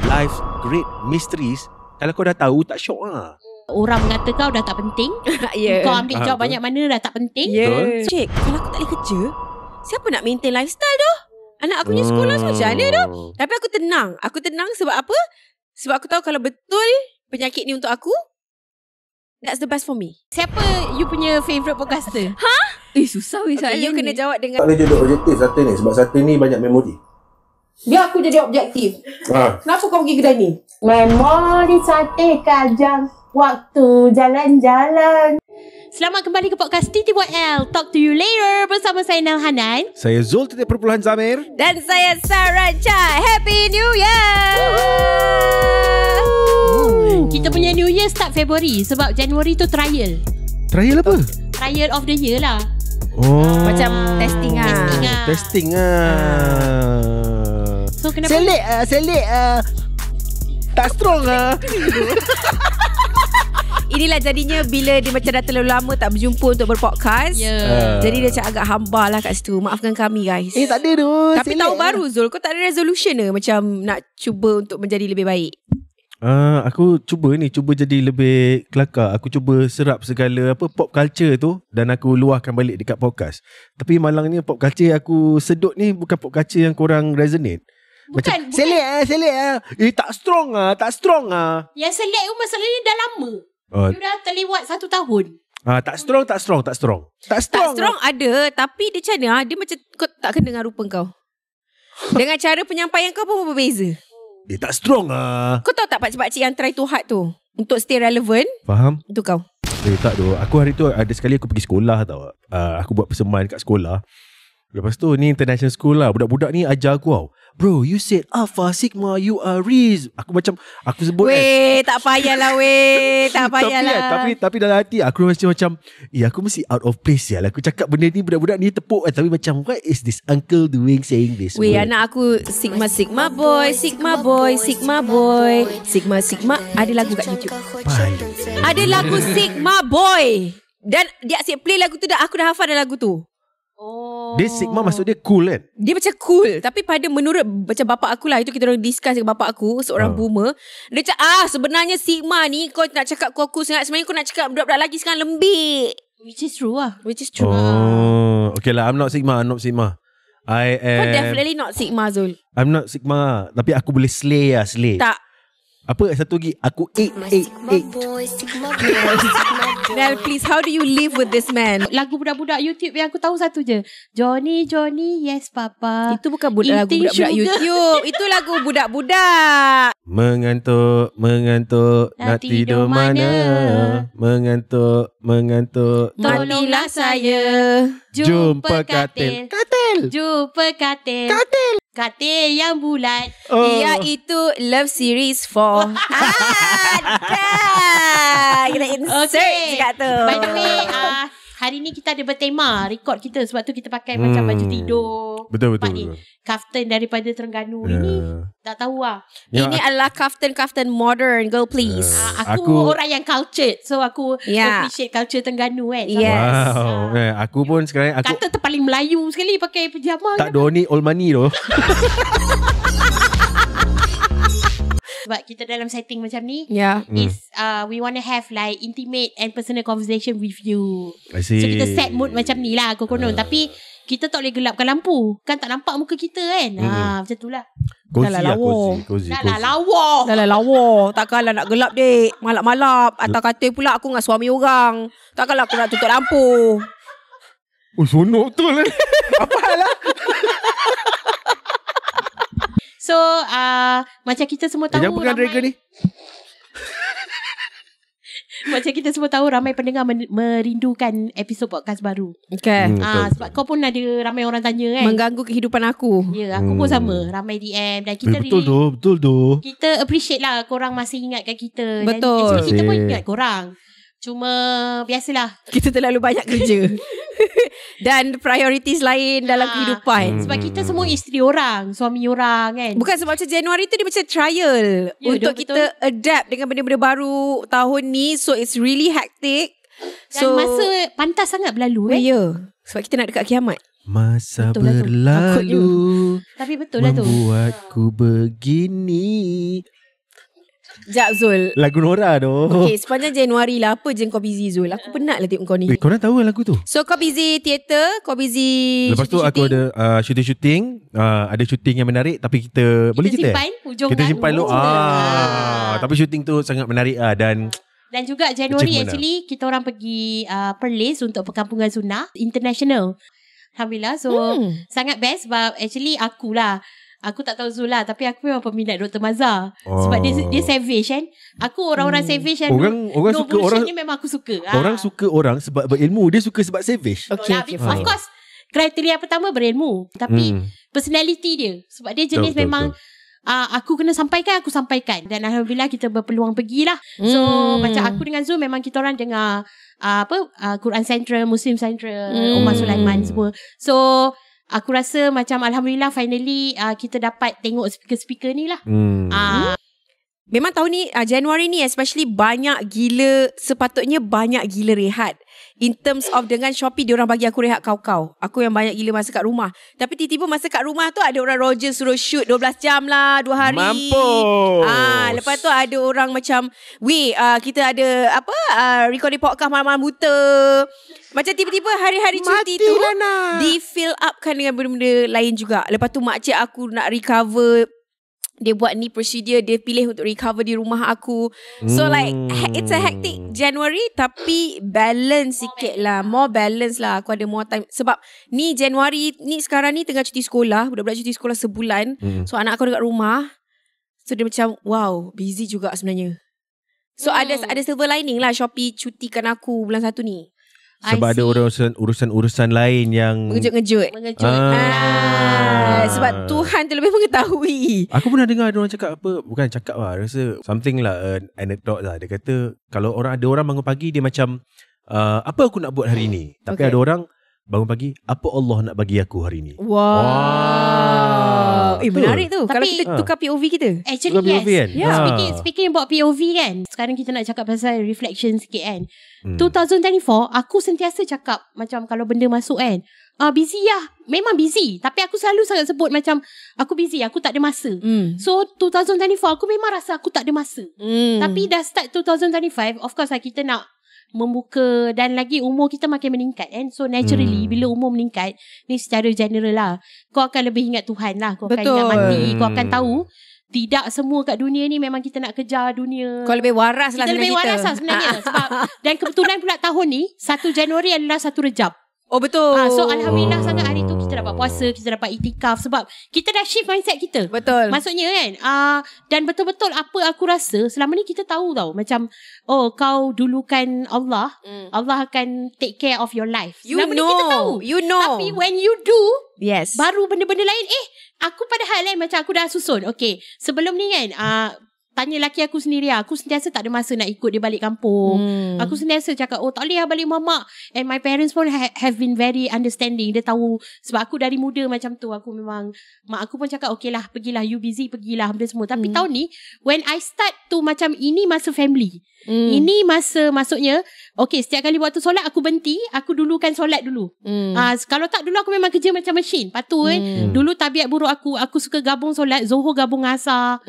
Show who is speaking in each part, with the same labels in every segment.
Speaker 1: Life's great mysteries, kalau kau dah tahu, tak syok lah.
Speaker 2: Orang mengata kau dah tak penting. Kau ambil job banyak mana dah tak penting.
Speaker 3: Cik, kalau aku tak boleh kerja, siapa nak maintain lifestyle tu? Anak aku ni sekolah semua macam mana tu? Tapi aku tenang. Aku tenang sebab apa? Sebab aku tahu kalau betul penyakit ni untuk aku, that's the best for me.
Speaker 2: Siapa you punya favourite podcaster?
Speaker 3: Susah weh soalan you kena jawab dengan.
Speaker 4: Tak boleh jadi objektif satu ni. Sebab satu ni banyak memori.
Speaker 3: Biar aku jadi objektif. Kenapa kau pergi kedai ni?
Speaker 5: Memori sate kajang, waktu jalan-jalan.
Speaker 2: Selamat kembali ke podcast TTYL Talk to you later bersama saya Nel Hanan.
Speaker 1: Saya Zul Titik% Zamir.
Speaker 3: Dan saya Sarah Chai. Happy New Year.
Speaker 2: Kita punya New Year start Februari sebab Januari tu trial.
Speaker 1: Trial apa?
Speaker 2: Trial of the year lah.
Speaker 3: Macam testing lah.
Speaker 1: Testing lah.
Speaker 2: So kenapa?
Speaker 1: Selit tak strong lah.
Speaker 3: Inilah jadinya bila dia macam dah terlalu lama tak berjumpa untuk berpodcast. Jadi dia macam agak hamba lah kat situ. Maafkan kami guys.
Speaker 1: Tak ada tu.
Speaker 3: Tapi tahun baru Zul, kau tak ada resolution ke macam nak cuba untuk menjadi lebih baik?
Speaker 1: Aku cuba jadi lebih kelakar. Aku cuba serap segala pop culture tu dan aku luahkan balik dekat podcast. Tapi malangnya pop culture aku sedut ni bukan pop culture yang korang resonate. Macam selit tak strong ah.
Speaker 2: Yang select tu masalahnya dah lama. You dah terlewat 1 tahun.
Speaker 1: Tak strong
Speaker 3: Ada. Tapi dia macam mana? Dia macam kau tak kena dengan rupa kau. Dengan cara penyampaian kau pun berbeza.
Speaker 1: Dia tak strong ah.
Speaker 3: Kau tahu tak pakcik-pakcik yang try too hard tu untuk stay relevant?
Speaker 1: Faham?
Speaker 3: Itu kau.
Speaker 1: Tak tu. Aku hari tu ada sekali aku pergi sekolah tau. Aku buat persembahan kat sekolah. Lepas tu ni international school lah. Budak-budak ni ajar aku tau. Bro, you said Alpha Sigma, you are Riz. Aku macam, aku sebut
Speaker 3: tak payahlah tak payahlah.
Speaker 1: Tapi dalam hati aku macam aku mesti out of place ya. Aku cakap benda ni budak-budak ni tepuk tapi macam what is this uncle doing saying this word?
Speaker 3: Anak aku Sigma boy. Sigma ada lagu kat YouTube. Ada lagu Sigma boy. Dan dia asyik play lagu tu aku dah hafal dah lagu tu.
Speaker 1: Dia Sigma maksud dia cool kan?
Speaker 3: Dia macam cool. Tapi menurut macam bapak aku lah, itu kita orang discuss dengan bapak aku, seorang boomer. Dia cakap sebenarnya Sigma ni kau nak cakap cool sangat. Sebenarnya kau nak cakap budak-budak lagi sekarang lembik.
Speaker 2: Which is true lah.
Speaker 1: Okay lah, I'm not Sigma. I am.
Speaker 3: Kau definitely not Sigma Zul.
Speaker 1: I'm not Sigma. Tapi aku boleh slay.
Speaker 3: Tak.
Speaker 1: Apa satu lagi? Aku 8.
Speaker 3: Nel, please, how do you live with this man?
Speaker 2: Lagu budak-budak YouTube yang aku tahu satu je. Johnny, yes papa.
Speaker 3: Itu bukan lagu budak-budak YouTube. Itu lagu budak-budak.
Speaker 1: Mengantuk nak tidur mana? Mengantuk
Speaker 3: Matilah saya.
Speaker 2: Jumpa katil. Jumpa katil. Katil yang bulat.
Speaker 3: Iaitu Love Series 4. Kita insert dekat tu.
Speaker 2: By the way, hari ni kita ada bertema record kita. Sebab tu kita pakai macam baju tidur.
Speaker 1: Betul.
Speaker 2: Kaftan daripada Terengganu ini. Tak tahu lah.
Speaker 3: Ini adalah kaftan modern. Girl please.
Speaker 2: Aku orang yang cultured. So aku appreciate culture Terengganu kan.
Speaker 3: Yes.
Speaker 1: Wow. Aku pun sekarang
Speaker 2: kata terpaling Melayu sekali pakai pejama.
Speaker 1: Tak doni all money tu.
Speaker 2: Sebab kita dalam setting macam ni
Speaker 3: is
Speaker 2: we want to have like intimate and personal conversation with you.
Speaker 1: I see.
Speaker 2: So kita set mood macam ni lah konon. Tapi kita tak boleh gelapkan lampu. Kan tak nampak muka kita kan. Macam tu lah.
Speaker 1: Cozy.
Speaker 2: Dah lah lawa.
Speaker 3: Takkanlah nak gelap dek. Malap-malap. Atas katil pula aku dengan suami orang. Takkanlah aku nak tutup lampu.
Speaker 1: Sonok betul lah. Apa lah.
Speaker 2: So macam kita semua tahu,
Speaker 1: jangan pegang dragon ni.
Speaker 2: macam kita semua tahu ramai pendengar merindukan episod podcast baru.
Speaker 3: Okay.
Speaker 2: Sebab kau pun ada ramai orang tanya kan.
Speaker 3: Mengganggu kehidupan aku.
Speaker 2: Ya, aku pun sama. Ramai DM dan kita
Speaker 1: betul tu.
Speaker 2: Kita appreciate lah korang masih ingatkan kita.
Speaker 3: Betul.
Speaker 2: Dan kita pun ingat korang. Cuma biasalah,
Speaker 3: kita terlalu banyak kerja dan priorities lain dalam kehidupan.
Speaker 2: Sebab kita semua isteri orang, suami orang kan.
Speaker 3: Bukan sebab macam Januari tu dia macam trial untuk kita adapt dengan benda-benda baru tahun ni. So it's really hectic.
Speaker 2: Dan masa pantas sangat berlalu
Speaker 3: sebab kita nak dekat kiamat.
Speaker 1: Masa berlalu
Speaker 2: tapi betul lah tu,
Speaker 1: membuatku begini.
Speaker 3: Sekejap Zul.
Speaker 1: Lagu Nora tu.
Speaker 3: Okay, sepanjang Januari lah, apa je kau busy Zul? Aku penat lah tengok kau ni.
Speaker 1: Korang tahu lagu tu?
Speaker 3: So kau busy theater, kau busy
Speaker 1: Lepas tu aku ada syuting-syuting, ada syuting yang menarik tapi kita boleh cerita.
Speaker 2: simpan hujung
Speaker 1: Kita simpan dulu.
Speaker 2: Ah.
Speaker 1: Tapi syuting tu sangat menarik dan
Speaker 2: juga Januari
Speaker 1: achievement
Speaker 2: actually kita orang pergi Perlis untuk Perkampungan Sunnah International. Alhamdulillah. So sangat best sebab actually aku tak tahu Zul lah, tapi aku memang peminat Dr. Mazhar. Sebab dia savage kan. Aku orang-orang savage yang
Speaker 1: orang
Speaker 2: no
Speaker 1: suka
Speaker 2: bullshit
Speaker 1: orang
Speaker 2: ni memang aku suka.
Speaker 1: Orang suka orang sebab berilmu, dia suka sebab savage.
Speaker 3: Okay,
Speaker 2: Of
Speaker 3: fine.
Speaker 2: course kriteria pertama berilmu, tapi personality dia, sebab dia jenis
Speaker 1: Betul,
Speaker 2: memang aku kena sampaikan, aku sampaikan. Dan Alhamdulillah kita berpeluang pergilah. So macam aku dengan Zul memang kita orang dengar Quran Central, Muslim Central, Omar Sulaiman semua. So aku rasa macam Alhamdulillah finally kita dapat tengok speaker-speaker ni lah.
Speaker 3: Memang tahun ni Januari ni especially sepatutnya banyak gila rehat. In terms of dengan Shopee, diorang bagi aku rehat kau-kau. Aku yang banyak gila masa kat rumah. Tapi tiba-tiba masa kat rumah tu ada orang Roger suruh shoot 12 jam lah, 2 hari.
Speaker 1: Mampus.
Speaker 3: Lepas tu ada orang macam kita ada recording podcast malam-malam buta. Macam tiba-tiba hari-hari cuti tu di fill upkan dengan benda-benda lain juga. Lepas tu makcik aku nak recover, dia buat ni procedure, dia pilih untuk recover di rumah aku. So like it's a hectic January, tapi balance sikit lah, more balance lah. Aku ada more time. Sebab ni Januari ni sekarang ni tengah cuti sekolah, budak-budak cuti sekolah sebulan. So anak aku dekat rumah. So dia macam wow, busy juga sebenarnya. So ada silver lining lah Shopee cutikan aku bulan 1 ni.
Speaker 1: Sebab ada urusan-urusan lain yang
Speaker 3: Mengejut-ngejut. Sebab Tuhan tu lebih mengetahui.
Speaker 1: Aku pernah dengar ada orang cakap bukan cakap lah, rasa something lah, anecdote lah. Dia kata kalau ada orang bangun pagi dia macam apa aku nak buat hari ni. Tapi ada orang bangun pagi, apa Allah nak bagi aku hari ni.
Speaker 3: Wow. Menarik tu.
Speaker 2: Tapi,
Speaker 3: kalau kita tukar POV kita.
Speaker 2: Actually
Speaker 1: Tukar
Speaker 2: yes.
Speaker 1: POV kan?
Speaker 2: Speaking about POV kan. Sekarang kita nak cakap pasal reflection sikit kan. 2024 aku sentiasa cakap macam kalau benda masuk kan, busy lah. Memang busy. Tapi aku selalu sangat sebut macam aku busy, aku tak ada masa. So 2024 aku memang rasa aku tak ada masa. Tapi dah start 2025, of course lah kita nak membuka, dan lagi umur kita makin meningkat kan. So naturally bila umur meningkat ni secara general lah, kau akan lebih ingat Tuhan lah. Kau akan ingat mati. Kau akan tahu tidak semua kat dunia ni memang kita nak kejar dunia.
Speaker 3: Kau lebih waras lah
Speaker 2: kita lebih waras lah sebenarnya. Sebab dan kebetulan pula tahun ni 1 Januari adalah 1 Rejab.
Speaker 3: Oh betul.
Speaker 2: So Alhamdulillah sangat hari tu kita dapat puasa, kita dapat itikaf. Sebab kita dah shift mindset kita.
Speaker 3: Betul.
Speaker 2: Maksudnya kan dan betul-betul apa aku rasa selama ni kita tahu tau, macam kau dulukan Allah, Allah akan take care of your life. Selama ni kita tahu. Tapi when you do,
Speaker 3: yes,
Speaker 2: baru benda-benda lain aku padahal macam aku dah susun. Okay, sebelum ni kan tanya laki aku sendiri, aku sentiasa tak ada masa nak ikut dia balik kampung. Aku sentiasa cakap tak boleh lah balik mamak. And my parents pun have been very understanding. Dia tahu sebab aku dari muda macam tu. Aku memang, mak aku pun cakap okay lah, pergilah, you busy, pergilah benda semua. Tapi tahun ni when I start tu macam ini masa family, ini masa, maksudnya okay, setiap kali waktu solat aku berhenti, aku dulukan solat dulu. Kalau tak dulu aku memang kerja macam mesin. Patut dulu tabiat buruk aku suka gabung solat Zohor gabung asar.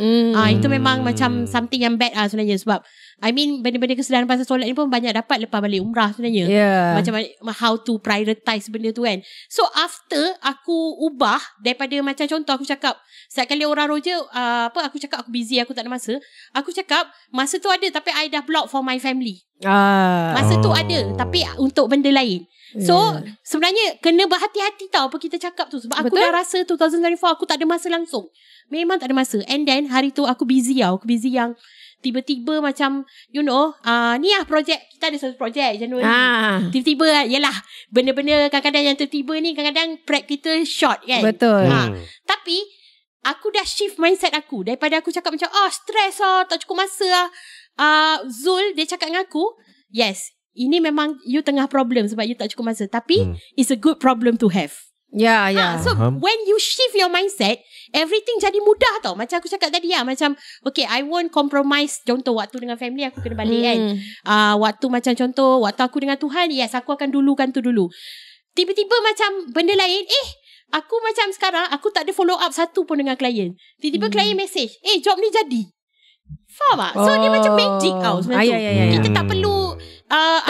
Speaker 2: Itu memang macam something yang bad lah sebenarnya. Sebab I mean benda-benda kesedaran pasal solat ni pun banyak dapat lepas balik umrah sebenarnya. Macam how to prioritize benda tu kan. So after aku ubah daripada macam contoh aku cakap, setiap kali orang roja aku cakap aku busy, aku tak ada masa. Aku cakap masa tu ada tapi I dah block for my family. Masa tu ada tapi untuk benda lain. So sebenarnya kena berhati-hati tau apa kita cakap tu. Sebab aku dah rasa 2024 aku tak ada masa langsung. Memang tak ada masa. And then hari tu aku busy tau. Aku busy yang tiba-tiba macam you know ni lah projek. Kita ada satu projek Januari. Tiba-tiba yalah, benda-benda kadang-kadang yang tiba-tiba ni kadang-kadang prep kita short kan.
Speaker 3: Betul.
Speaker 2: Tapi aku dah shift mindset aku. Daripada aku cakap macam stress tak cukup masa Zul dia cakap dengan aku, yes, ini memang you tengah problem sebab you tak cukup masa. Tapi it's a good problem to have. So when you shift your mindset, everything jadi mudah tau. Macam aku cakap tadi macam okay, I won't compromise. Contoh waktu dengan family aku kena balik kan. Waktu macam contoh waktu aku dengan Tuhan, yes, aku akan dulukan tu dulu. Tiba-tiba macam benda lain, aku macam sekarang aku tak ada follow up satu pun dengan klien. Tiba-tiba klien message, job ni jadi. Faham tak? So dia macam magic tau sebenarnya tu. Kita tak perlu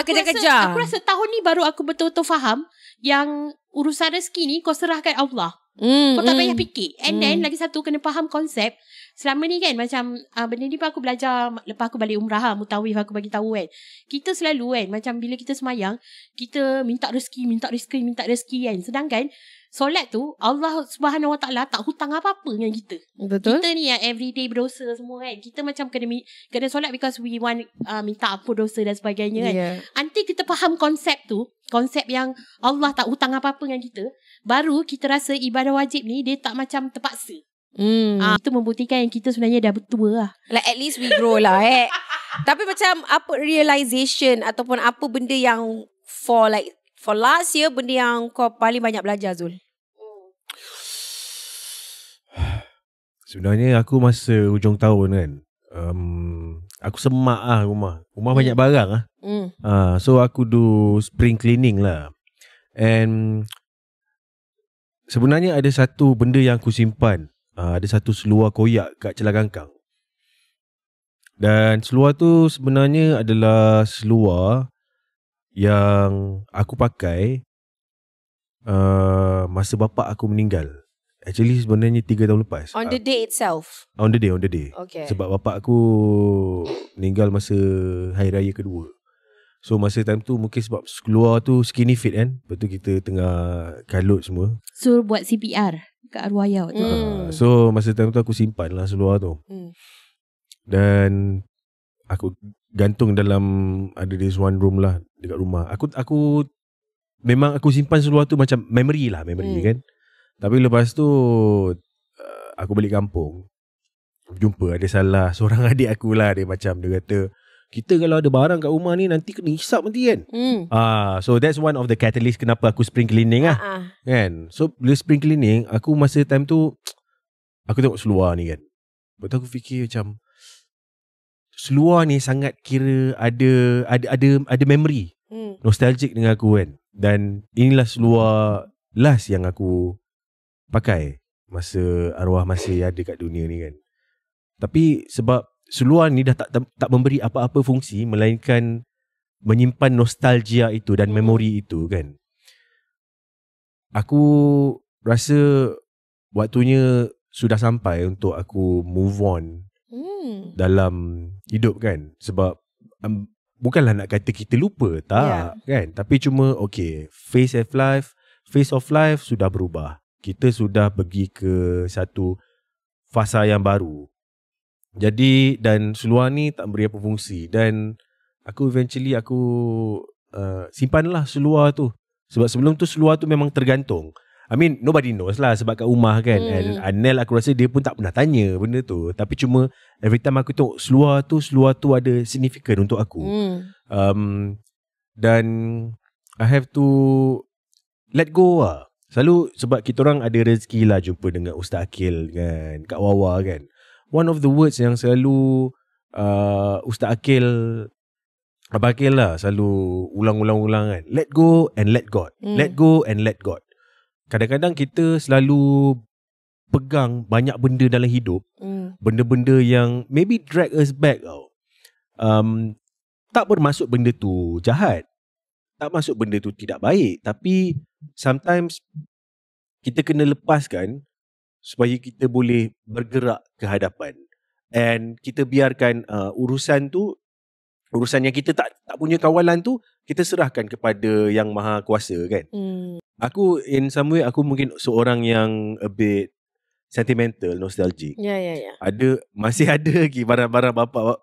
Speaker 3: kejar-kejar.
Speaker 2: Aku rasa tahun ni baru aku betul-betul faham yang urusan rezeki ni kau serahkan Allah. Kau tak payah fikir. And then lagi satu, kena faham konsep. Selama ni kan macam benda ni pun aku belajar lepas aku balik umrah, mutawif aku bagi tahu kan. Kita selalu kan macam bila kita semayang, kita minta rezeki kan. Sedangkan solat tu Allah Subhanahu Wa Taala tak hutang apa-apa dengan kita.
Speaker 3: Betul.
Speaker 2: Kita ni yang everyday berdosa semua kan. Kita macam kena solat because we want minta ampun dosa dan sebagainya kan. Nanti kita faham konsep tu, konsep yang Allah tak hutang apa-apa dengan kita, baru kita rasa ibadah wajib ni dia tak macam terpaksa. Itu membuktikan yang kita sebenarnya dah bertua lah.
Speaker 3: Like at least we grow lah Tapi macam apa realization ataupun apa benda yang for last year, benda yang kau paling banyak belajar, Zul?
Speaker 1: Sebenarnya aku masa hujung tahun kan, aku semak lah rumah banyak barang lah. So aku do spring cleaning lah. And sebenarnya ada satu benda yang aku simpan. Ada satu seluar koyak kat Celah Kangkang. Dan seluar tu sebenarnya adalah seluar yang aku pakai masa bapak aku meninggal. Actually sebenarnya 3 tahun lepas.
Speaker 3: On the day itself?
Speaker 1: On the day.
Speaker 3: Okay.
Speaker 1: Sebab bapak aku meninggal masa Hari Raya kedua. So masa time tu mungkin sebab keluar tu skinny fit kan. Lepas tu kita tengah kalut semua.
Speaker 2: So buat CPR kat arwah ayah waktu tu.
Speaker 1: So masa time tu aku simpan lah seluar tu. Dan aku gantung dalam, ada this one room lah dekat rumah. Aku memang aku simpan seluar tu macam memory kan. Tapi lepas tu aku balik kampung, jumpa ada salah seorang adik aku lah. Dia kata, kita kalau ada barang kat rumah ni nanti kena hisap nanti kan. So that's one of the catalyst kenapa aku spring cleaning lah. Kan. So bila spring cleaning, aku masa time tu aku tengok seluar ni kan. Lepas tu aku fikir macam seluar ni sangat kira ada memory, nostalgic dengan aku kan. Dan inilah seluar last yang aku pakai masa arwah masih ada kat dunia ni kan. Tapi sebab seluar ni dah tak memberi apa-apa fungsi, melainkan menyimpan nostalgia itu dan memori itu kan. Aku rasa waktunya sudah sampai untuk aku move on dalam hidup kan. Sebab bukanlah nak kata kita lupa, tak kan. Tapi cuma phase of life sudah berubah. Kita sudah pergi ke satu fasa yang baru. Jadi dan seluar ni tak beri apa fungsi. Dan aku eventually simpanlah seluar tu. Sebab sebelum tu seluar tu memang tergantung. I mean nobody knows lah sebab kat rumah kan. And Anel aku rasa dia pun tak pernah tanya benda tu. Tapi cuma every time aku tengok seluar tu ada significant untuk aku. Dan I have to let go lah. Selalu sebab kita orang ada rezeki lah jumpa dengan Ustaz Akil kan, Kak Wawa kan. One of the words yang selalu Ustaz Akil, Abang Akil lah selalu ulang-ulang kan. Let go and let God. Let go and let God. Kadang-kadang kita selalu pegang banyak benda dalam hidup. Benda-benda yang maybe drag us back tau. Tak bermaksud benda tu jahat. Tak maksud benda tu tidak baik. Tapi sometimes kita kena lepaskan supaya kita boleh bergerak ke hadapan. And kita biarkan urusan yang kita tak punya kawalan tu, kita serahkan kepada Yang Maha Kuasa kan. Aku in some way aku mungkin seorang yang a bit sentimental, nostalgic. Masih ada lagi barang-barang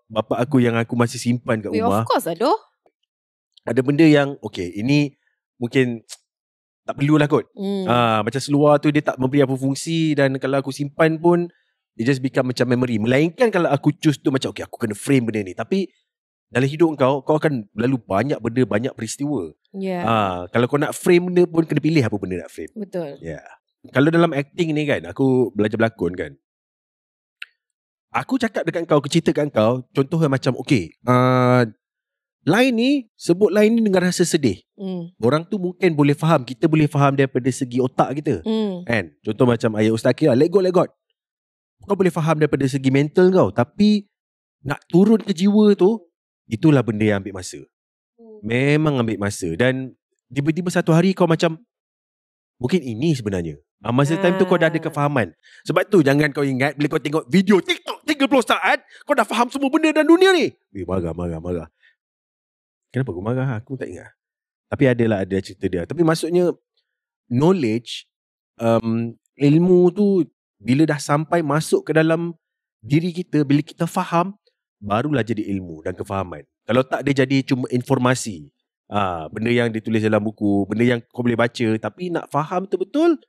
Speaker 1: bapak aku yang aku masih simpan kat rumah.
Speaker 3: Of course ada.
Speaker 1: Ada benda yang ini mungkin tak perlulah kot. Macam seluar tu dia tak memberi apa fungsi. Dan kalau aku simpan pun it just become macam memory. Melainkan kalau aku choose tu macam aku kena frame benda ni. Tapi dalam hidup kau akan lalu banyak benda, banyak peristiwa. Kalau kau nak frame benda pun kena pilih apa benda nak frame.
Speaker 3: Betul.
Speaker 1: Kalau dalam acting ni kan, aku belajar berlakon kan. Aku cakap dekat kau, cerita kat kau, contohnya macam line ni, sebut line ni dengan rasa sedih. Orang tu mungkin boleh faham, kita boleh faham daripada segi otak kita. Kan? Contoh macam ayat Ustaz Akil, let go, let God. Kau boleh faham daripada segi mental kau. Tapi nak turun ke jiwa tu, itulah benda yang ambil masa. Memang ambil masa. Dan tiba-tiba satu hari kau macam, mungkin ini sebenarnya. Masa time tu kau dah ada kefahaman. Sebab tu jangan kau ingat bila kau tengok video TikTok 30 saat, kau dah faham semua benda dalam dunia ni. Marah. Kenapa aku marah? Aku tak ingat. Tapi ada cerita dia. Tapi maksudnya knowledge, ilmu tu bila dah sampai masuk ke dalam diri kita, bila kita faham, barulah jadi ilmu dan kefahaman. Kalau tak, dia jadi cuma informasi. Benda yang ditulis dalam buku, benda yang kau boleh baca, tapi nak faham betul-betul,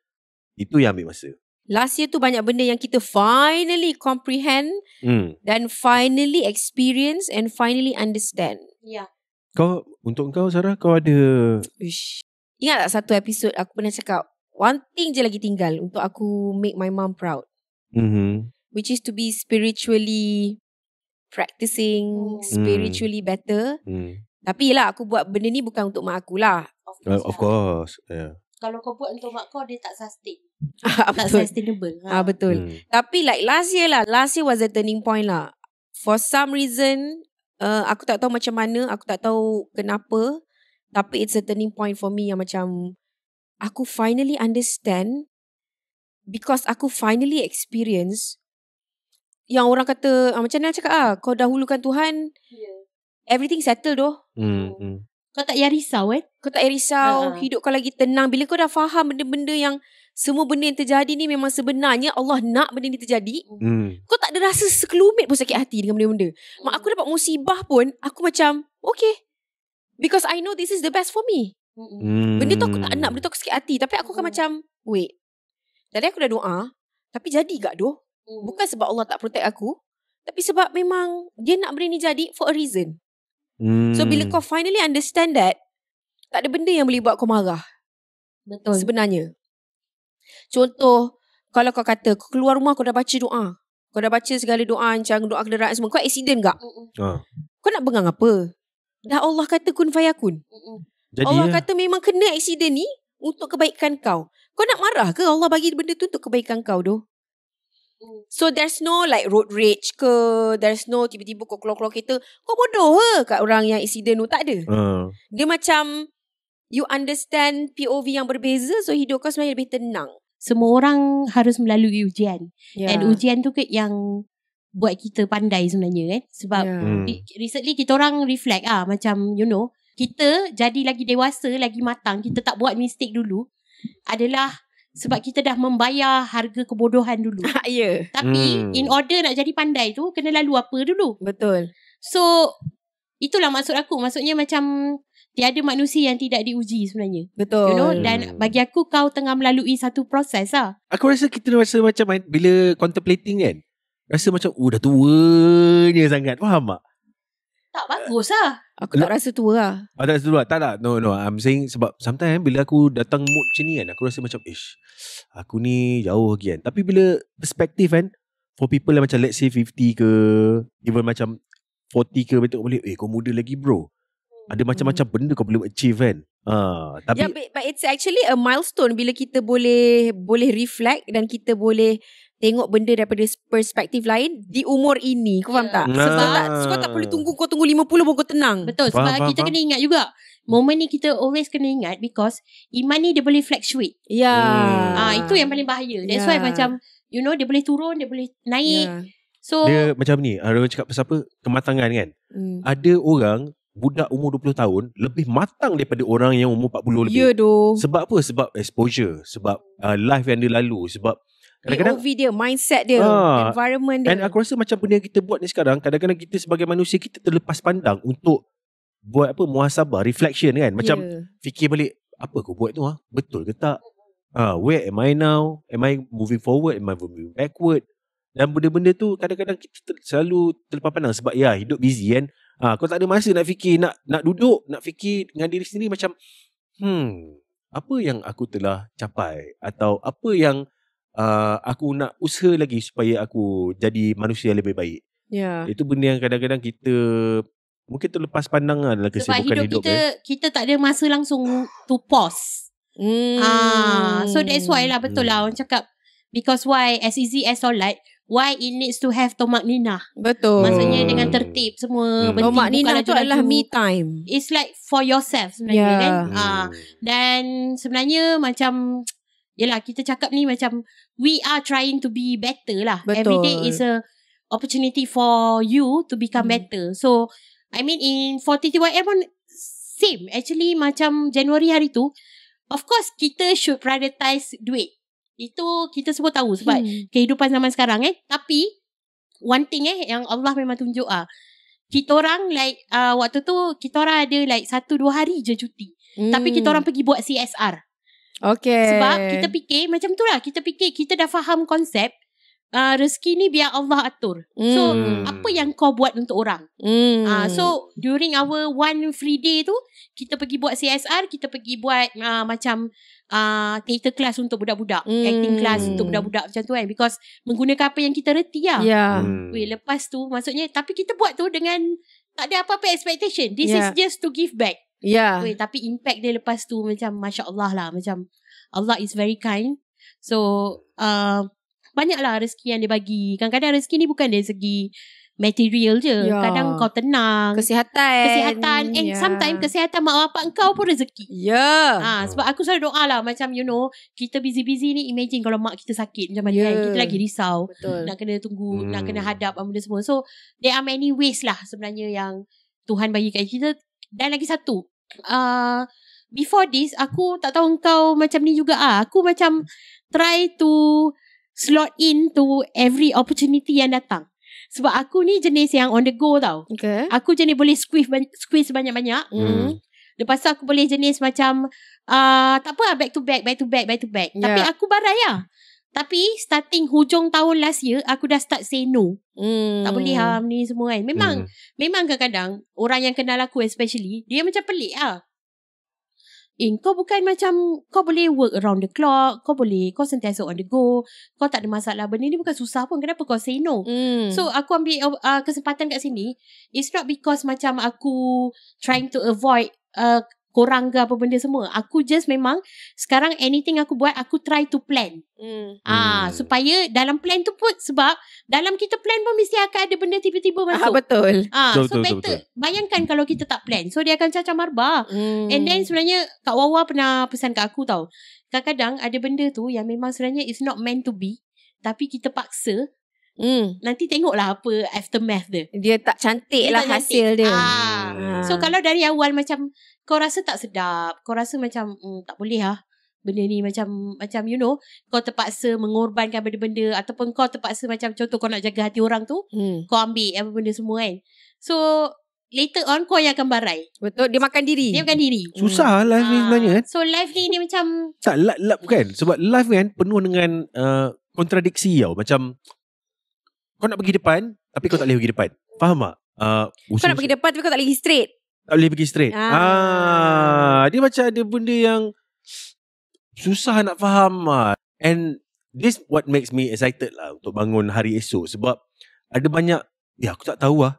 Speaker 1: itu yang ambil masa.
Speaker 3: Last year tu banyak benda yang kita finally comprehend dan finally experience and finally understand.
Speaker 2: Ya.
Speaker 1: Untuk kau Sarah, kau ada...
Speaker 3: Ingat tak satu episod aku pernah cakap, one thing je lagi tinggal untuk aku make my mom proud. Which is to be spiritually practicing, spiritually better. Tapi yelah, aku buat benda ni bukan untuk mak aku lah.
Speaker 1: Of course. Yeah.
Speaker 2: Kalau kau buat untuk mak kau, dia tak sustain. Tak
Speaker 3: Betul.
Speaker 2: sustainable.
Speaker 3: Betul. Tapi like last year was a turning point lah. For some reason, aku tak tahu macam mana, aku tak tahu kenapa, tapi it's a turning point for me yang macam aku finally understand, because aku finally experience yang orang kata, macam mana cakap kau dahulukan Tuhan, everything settle doh.
Speaker 2: Kau tak payah risau
Speaker 3: Kau tak payah risau, hidup kau lagi tenang. Bila kau dah faham benda-benda yang, semua benda yang terjadi ni memang sebenarnya Allah nak benda ni terjadi, kau tak ada rasa sekelumit pun sakit hati dengan benda-benda. Mak aku dapat musibah pun, aku macam okay, because I know this is the best for me. Benda tu aku tak nak, benda tu aku sakit hati, tapi aku akan macam wait, tadi aku dah doa, tapi jadi gak doh? Bukan sebab Allah tak protect aku, tapi sebab memang dia nak benda ni jadi for a reason. So bila kau finally understand that, tak ada benda yang boleh buat kau marah.
Speaker 2: Betul.
Speaker 3: Sebenarnya. Contoh, kalau kau kata kau keluar rumah, kau dah baca doa, kau dah baca segala doa, macam doa kenderaan semua, kau accident tak? Kau nak bengang apa? Dah Allah kata kun fayakun.
Speaker 1: Jadi
Speaker 3: Allah kata memang kena accident ni untuk kebaikan kau. Kau nak marah ke Allah bagi benda tu untuk kebaikan kau doh? So there's no like road rage ke, there's no tiba-tiba kau keluar-keluar kereta, kau bodoh ke kat orang yang accident tu, tak ada. Dia macam you understand POV yang berbeza, so hidup kau sebenarnya lebih tenang.
Speaker 2: Semua orang harus melalui ujian.
Speaker 3: Yeah.
Speaker 2: And ujian tu yang buat kita pandai sebenarnya Sebab recently kita orang reflect macam kita jadi lagi dewasa, lagi matang, kita tak buat mistake dulu, adalah sebab kita dah membayar harga kebodohan dulu. Tapi in order nak jadi pandai tu, kena lalu apa dulu.
Speaker 3: Betul.
Speaker 2: So itulah maksud aku. Maksudnya macam tiada manusia yang tidak diuji sebenarnya.
Speaker 3: Betul.
Speaker 2: Dan bagi aku, kau tengah melalui satu proses lah.
Speaker 1: Aku rasa kita rasa macam bila contemplating kan, rasa macam dah tuanya sangat. Faham tak?
Speaker 2: Tak bagus lah.
Speaker 3: Aku tak rasa tua lah.
Speaker 1: Tak rasa tua. Tak. No. I'm saying sebab sometimes bila aku datang mood macam ni kan, aku rasa macam aku ni jauh lagi kan. Tapi bila perspektif kan, for people yang macam let's say 50 ke, even macam 40 ke, betul boleh, kau muda lagi bro. Ada macam-macam benda kau boleh achieve kan. Tapi
Speaker 3: but it's actually a milestone bila kita boleh reflect dan kita boleh tengok benda daripada perspektif lain di umur ini. Kau faham tak? Sebab kau tak perlu tunggu, kau tunggu 50 pun kau tenang.
Speaker 2: Betul. Sebab kita kena ingat juga, momen ni kita always kena ingat, because iman ni dia boleh fluctuate. Itu yang paling bahaya. That's why macam dia boleh turun, dia boleh naik. So
Speaker 1: dia macam ni, orang cakap pasal apa, kematangan kan. Ada orang budak umur 20 tahun lebih matang daripada orang yang umur 40 lebih. Sebab apa? Sebab exposure, sebab life yang dia lalu, sebab kadang-kadang
Speaker 3: POV dia, mindset dia, environment dia.
Speaker 1: Dan aku rasa macam benda yang kita buat ni sekarang, kadang-kadang kita sebagai manusia, kita terlepas pandang untuk buat muhasabah, reflection kan. Macam fikir balik, apa aku buat tu betul ke tak? Where am I now? Am I moving forward? Am I moving backward? Dan benda-benda tu kadang-kadang kita selalu terlepas pandang. Sebab hidup busy kan. Kau tak ada masa nak fikir, nak duduk, nak fikir dengan diri sendiri macam apa yang aku telah capai, atau apa yang aku nak usaha lagi supaya aku jadi manusia yang lebih baik. Itu benda yang kadang-kadang kita mungkin terlepas pandang dalam kesibukan hidup
Speaker 2: kita tak ada masa langsung to pause. So that's why lah, betul lah orang cakap, because why as easy as solat, why it needs to have tomak ninah.
Speaker 3: Betul.
Speaker 2: Maksudnya dengan tertib semua. berhenti
Speaker 3: Tomak
Speaker 2: buka
Speaker 3: Nina tu
Speaker 2: laju-laju.
Speaker 3: adalah me time.
Speaker 2: It's like for yourself sebenarnya kan. Dan sebenarnya macam, yelah kita cakap ni macam we are trying to be better lah.
Speaker 3: Betul.
Speaker 2: Every day is a opportunity for you to become better. So I mean in 4TTYM pun same. Actually macam Januari hari tu, of course kita should prioritize duit. Itu kita semua tahu sebab kehidupan zaman sekarang Tapi one thing yang Allah memang tunjuk kita orang like waktu tu kita orang ada like 1-2 hari je cuti. Tapi kita orang pergi buat CSR.
Speaker 3: Okay.
Speaker 2: Sebab kita fikir macam tu lah. Kita fikir kita dah faham konsep rezeki ni biar Allah atur. So apa yang kau buat untuk orang? So during our one free day tu, kita pergi buat CSR, kita pergi buat macam theater class untuk budak-budak, acting class untuk budak-budak macam tu kan, because menggunakan apa yang kita reti lah. Weh, lepas tu maksudnya, tapi kita buat tu dengan tak ada apa-apa expectation. This is just to give back. Weh, tapi impact dia lepas tu macam Masya Allah lah. Macam Allah is very kind. So banyaklah rezeki yang dia bagi. Kadang-kadang rezeki ni bukan dari segi material je. Kadang kau tenang, kesihatan and sometimes kesihatan mak bapak kau pun rezeki. Sebab aku selalu doa lah, macam you know, kita busy-busy ni, imagine kalau mak kita sakit macam mana kan. Kita lagi risau. Nak kena tunggu, nak kena hadap benda semua. So there are many ways lah sebenarnya yang Tuhan bagi kat kita. Dan lagi satu, before this aku tak tahu kau macam ni juga aku macam try to slot in to every opportunity yang datang. Sebab aku ni jenis yang on the go tau. Aku jenis boleh squeeze banyak-banyak. Lepas tu aku boleh jenis macam tak apa, back to back. Tapi aku barai lah. Tapi starting hujung tahun last year, aku dah start say no. Tak boleh ni semua kan. Memang kadang-kadang orang yang kenal aku especially, dia macam pelik lah. Kau bukan macam, kau boleh work around the clock, kau sentiasa on the go, kau tak ada masalah, benda ni bukan susah pun, kenapa kau say no? So aku ambil kesempatan kat sini. It's not because macam aku trying to avoid korang ke apa benda semua. Aku just memang sekarang anything aku buat, aku try to plan. Supaya dalam plan tu pun, sebab dalam kita plan pun mesti akan ada benda tiba-tiba masuk.
Speaker 3: Betul.
Speaker 2: So better. Bayangkan kalau kita tak plan, so dia akan cacah marbah. And then sebenarnya Kak Wawa pernah pesan kat aku tau, kadang-kadang ada benda tu yang memang sebenarnya it's not meant to be, tapi kita paksa. Nanti tengoklah apa aftermath dia.
Speaker 3: Dia tak cantik lah hasil dia.
Speaker 2: So kalau dari awal macam kau rasa tak sedap, kau rasa macam tak boleh lah benda ni, macam you know, kau terpaksa mengorbankan benda-benda, ataupun kau terpaksa macam contoh kau nak jaga hati orang tu, kau ambil apa benda semua kan. So later on kau yang akan barai.
Speaker 3: Betul, dia makan diri.
Speaker 1: Susah life ni sebenarnya kan.
Speaker 2: So life ni dia macam
Speaker 1: tak lap bukan. Sebab life kan penuh dengan kontradiksi tau. Macam kau nak pergi depan, tapi kau tak boleh pergi depan. Faham tak?
Speaker 3: Kau nak pergi depan, tapi kau tak boleh pergi straight.
Speaker 1: Tak boleh pergi straight. Dia macam ada benda yang susah nak faham. And this what makes me excited lah untuk bangun hari esok. Sebab ada banyak, aku tak tahu lah.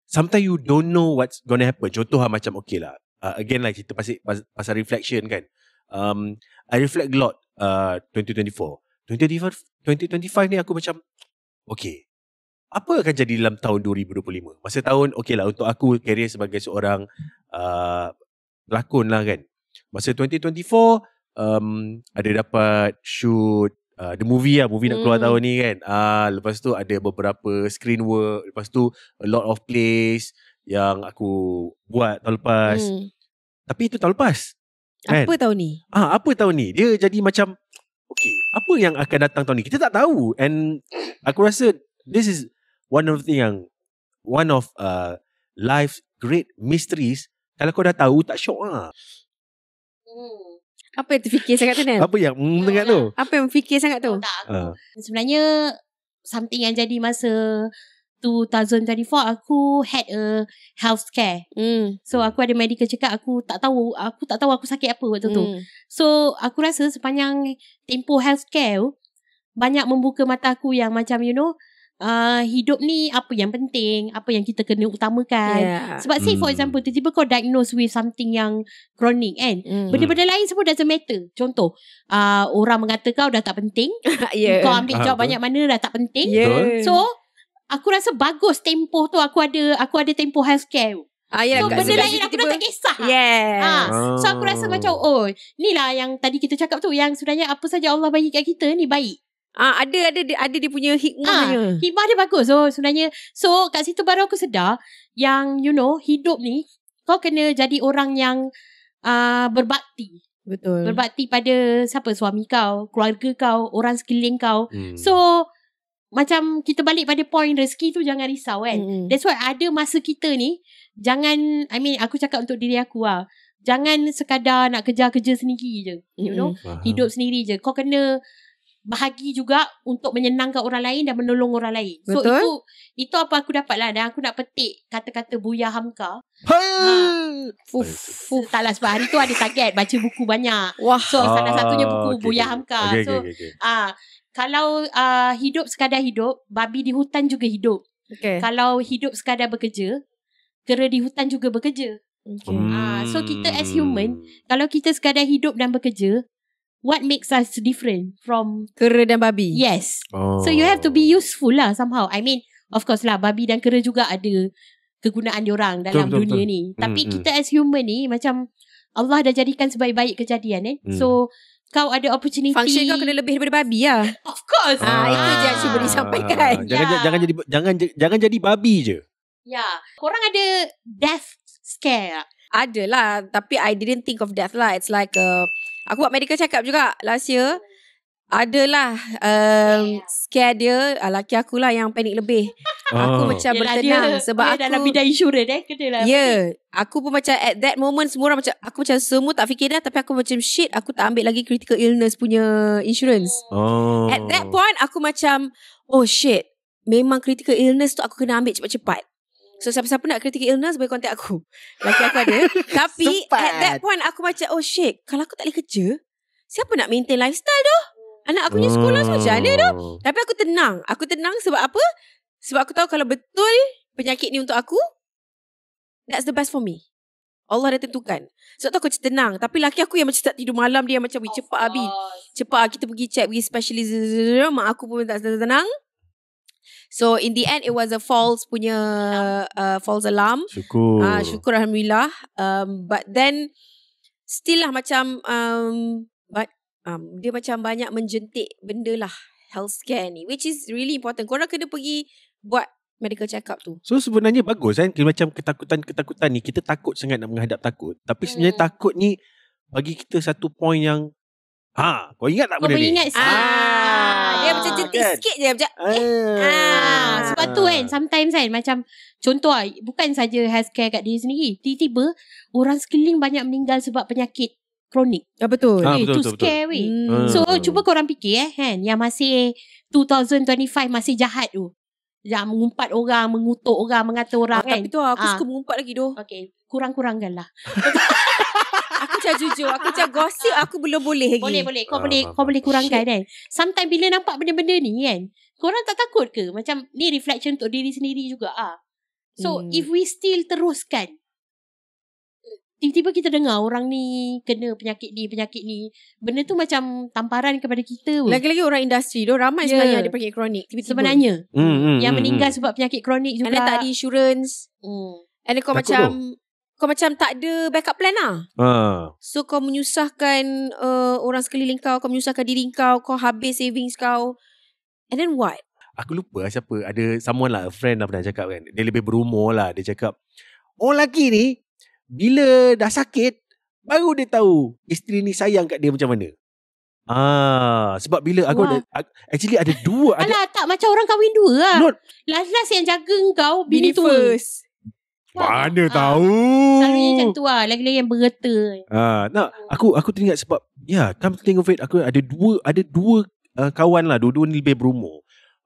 Speaker 1: Sometimes you don't know what's gonna happen. Contoh macam okay lah. Again lah kita pasal reflection kan. I reflect a lot 2024. 2025 ni aku macam okay, apa akan jadi dalam tahun 2025? Masa tahun, okay lah untuk aku career sebagai seorang pelakon lah kan. Masa 2024, ada dapat shoot the movie lah. Movie nak keluar tahun ni kan. Lepas tu ada beberapa screen work. Lepas tu a lot of plays yang aku buat tahun lepas. Tapi itu tahun lepas kan?
Speaker 3: Apa tahun ni?
Speaker 1: Apa tahun ni? Dia jadi macam okay, apa yang akan datang tahun ni? Kita tak tahu. And aku rasa this is one of life's great mysteries. Kalau kau dah tahu, tak syok lah.
Speaker 3: Apa yang terfikir sangat tu, Nel?
Speaker 1: Apa yang dengar tu?
Speaker 3: Apa yang fikir sangat tu?
Speaker 2: Sebenarnya something yang jadi masa 2024, aku had a health scare. So aku ada medical check up. Aku tak tahu aku sakit apa waktu tu. So aku rasa sepanjang tempoh health scare tu, banyak membuka mata aku yang macam you know, hidup ni apa yang penting, apa yang kita kena utamakan. Sebab say for example, tiba-tiba kau diagnose with something yang chronic kan, benda-benda lain semua doesn't matter. Contoh, orang mengata kau dah tak penting, kau ambil job banyak mana dah tak penting. So aku rasa bagus tempoh tu, aku ada tempoh healthcare. So benda lain aku dah tak kisah. So aku rasa macam ni lah yang tadi kita cakap tu, yang sebenarnya apa saja Allah bagi kat kita ni baik.
Speaker 3: Ada dia punya hikmahnya.
Speaker 2: Hikmah dia bagus. So sebenarnya, so kat situ baru aku sedar yang hidup ni kau kena jadi orang yang berbakti.
Speaker 3: Betul.
Speaker 2: Berbakti pada siapa? Suami kau, keluarga kau, orang sekeliling kau. So macam kita balik pada point rezeki tu, jangan risau kan. That's why ada masa kita ni, jangan, aku cakap untuk diri aku lah, jangan sekadar nak kerja sendiri je, hidup sendiri je. Kau kena bahagi juga untuk menyenangkan orang lain dan menolong orang lain. So itu apa aku dapat lah. Dan aku nak petik kata-kata Buya Hamka. Taklah, sebab hari tu ada target baca buku banyak. So salah satunya buku Buya Hamka. Kalau hidup sekadar hidup, babi di hutan juga hidup. Kalau hidup sekadar bekerja, kera di hutan juga bekerja. So kita as human, kalau kita sekadar hidup dan bekerja, what makes us different from
Speaker 3: kera dan babi?
Speaker 2: Yes. So you have to be useful lah somehow. Of course lah, babi dan kera juga ada kegunaan diorang dalam dunia ni. Tapi kita as human ni, macam Allah dah jadikan sebaik-baik kejadian So kau ada opportunity.
Speaker 3: Function kau kena lebih daripada babi lah.
Speaker 2: Of course.
Speaker 3: Itu je yang cuba disampaikan.
Speaker 1: Jangan jadi babi je.
Speaker 2: Korang ada death scare tak?
Speaker 3: Ada lah, tapi I didn't think of death lah. It's like aku buat medical check up juga last year. Adalah scare dia, laki aku lah yang panik lebih. Aku macam bertenang sebab
Speaker 2: dia
Speaker 3: aku
Speaker 2: dalam bidang insurans kena lah.
Speaker 3: Aku pun macam at that moment semua orang macam, aku macam semua tak fikir dah, tapi aku macam shit, aku tak ambil lagi critical illness punya insurance. At that point aku macam shit, memang critical illness tu aku kena ambil cepat-cepat. So siapa-siapa nak critical illness boleh contact aku. Laki aku ada. Tapi at that point aku macam shit, kalau aku tak boleh kerja, siapa nak maintain lifestyle tu? Anak aku ni sekolah semua macam mana tu? Tapi aku tenang sebab apa? Sebab aku tahu kalau betul penyakit ni untuk aku, that's the best for me. Allah dah tentukan. Sebab tu aku macam tenang. Tapi laki aku yang macam tak tidur malam, dia macam cepat Abi, cepat kita pergi check, pergi specialist. Mak aku pun tak tenang. So in the end it was a false alarm. Syukur alhamdulillah. But then still lah macam dia macam banyak menjentik benda lah health scare ni, which is really important. Korang kena pergi buat medical check up tu.
Speaker 1: So sebenarnya bagus kan, macam ketakutan ni, kita takut sangat nak menghadap takut. Tapi sebenarnya takut ni bagi kita satu point yang kau ingat tak benda ni?
Speaker 3: Dia macam jentik sikit je macam
Speaker 2: sebab tu kan, sometimes kan, macam contoh bukan saja healthcare kat diri sendiri, tiba-tiba orang sekeliling banyak meninggal sebab penyakit kronik.
Speaker 3: Betul.
Speaker 2: Itu scare weh. So cuba korang fikir kan, yang masih 2025 masih jahat tu, yang mengumpat orang, mengutuk orang, mengata orang kan.
Speaker 3: Tapi tu aku suka mengumpat lagi tu.
Speaker 2: Okay, kurang-kurangkan lah.
Speaker 3: Aku macam jujur, aku macam gosip aku belum boleh lagi.
Speaker 2: Boleh. Kau boleh kurangkan kan. Sometimes bila nampak benda-benda ni kan, korang tak takut ke? Macam ni reflection untuk diri sendiri juga So if we still teruskan, tiba-tiba kita dengar orang ni kena penyakit ni, benda tu macam tamparan kepada kita.
Speaker 3: Lagi-lagi orang industri tu ramai sebenarnya ada penyakit kronik tiba-tiba.
Speaker 2: Sebenarnya yang meninggal sebab penyakit kronik juga.
Speaker 3: And tak ada insurance. And kau macam tak ada backup plan lah. So kau menyusahkan orang sekeliling kau menyusahkan diri kau habis savings kau. And then what?
Speaker 1: Aku lupa siapa, ada someone lah, a friend lah pernah cakap kan. Dia lebih berumur lah, dia cakap orang lelaki ni bila dah sakit baru dia tahu isteri ni sayang kat dia macam mana. Sebab bila aku actually ada dua.
Speaker 2: Alah, tak macam orang kahwin dua lah. Last yang jaga kau bini tua first.
Speaker 1: Mana tahu.
Speaker 2: Selalunya macam tu lah. Lagi-lagi yang bereta.
Speaker 1: Aku teringat sebab come to think of it, aku ada dua kawan lah. Dua-dua ni lebih berumur.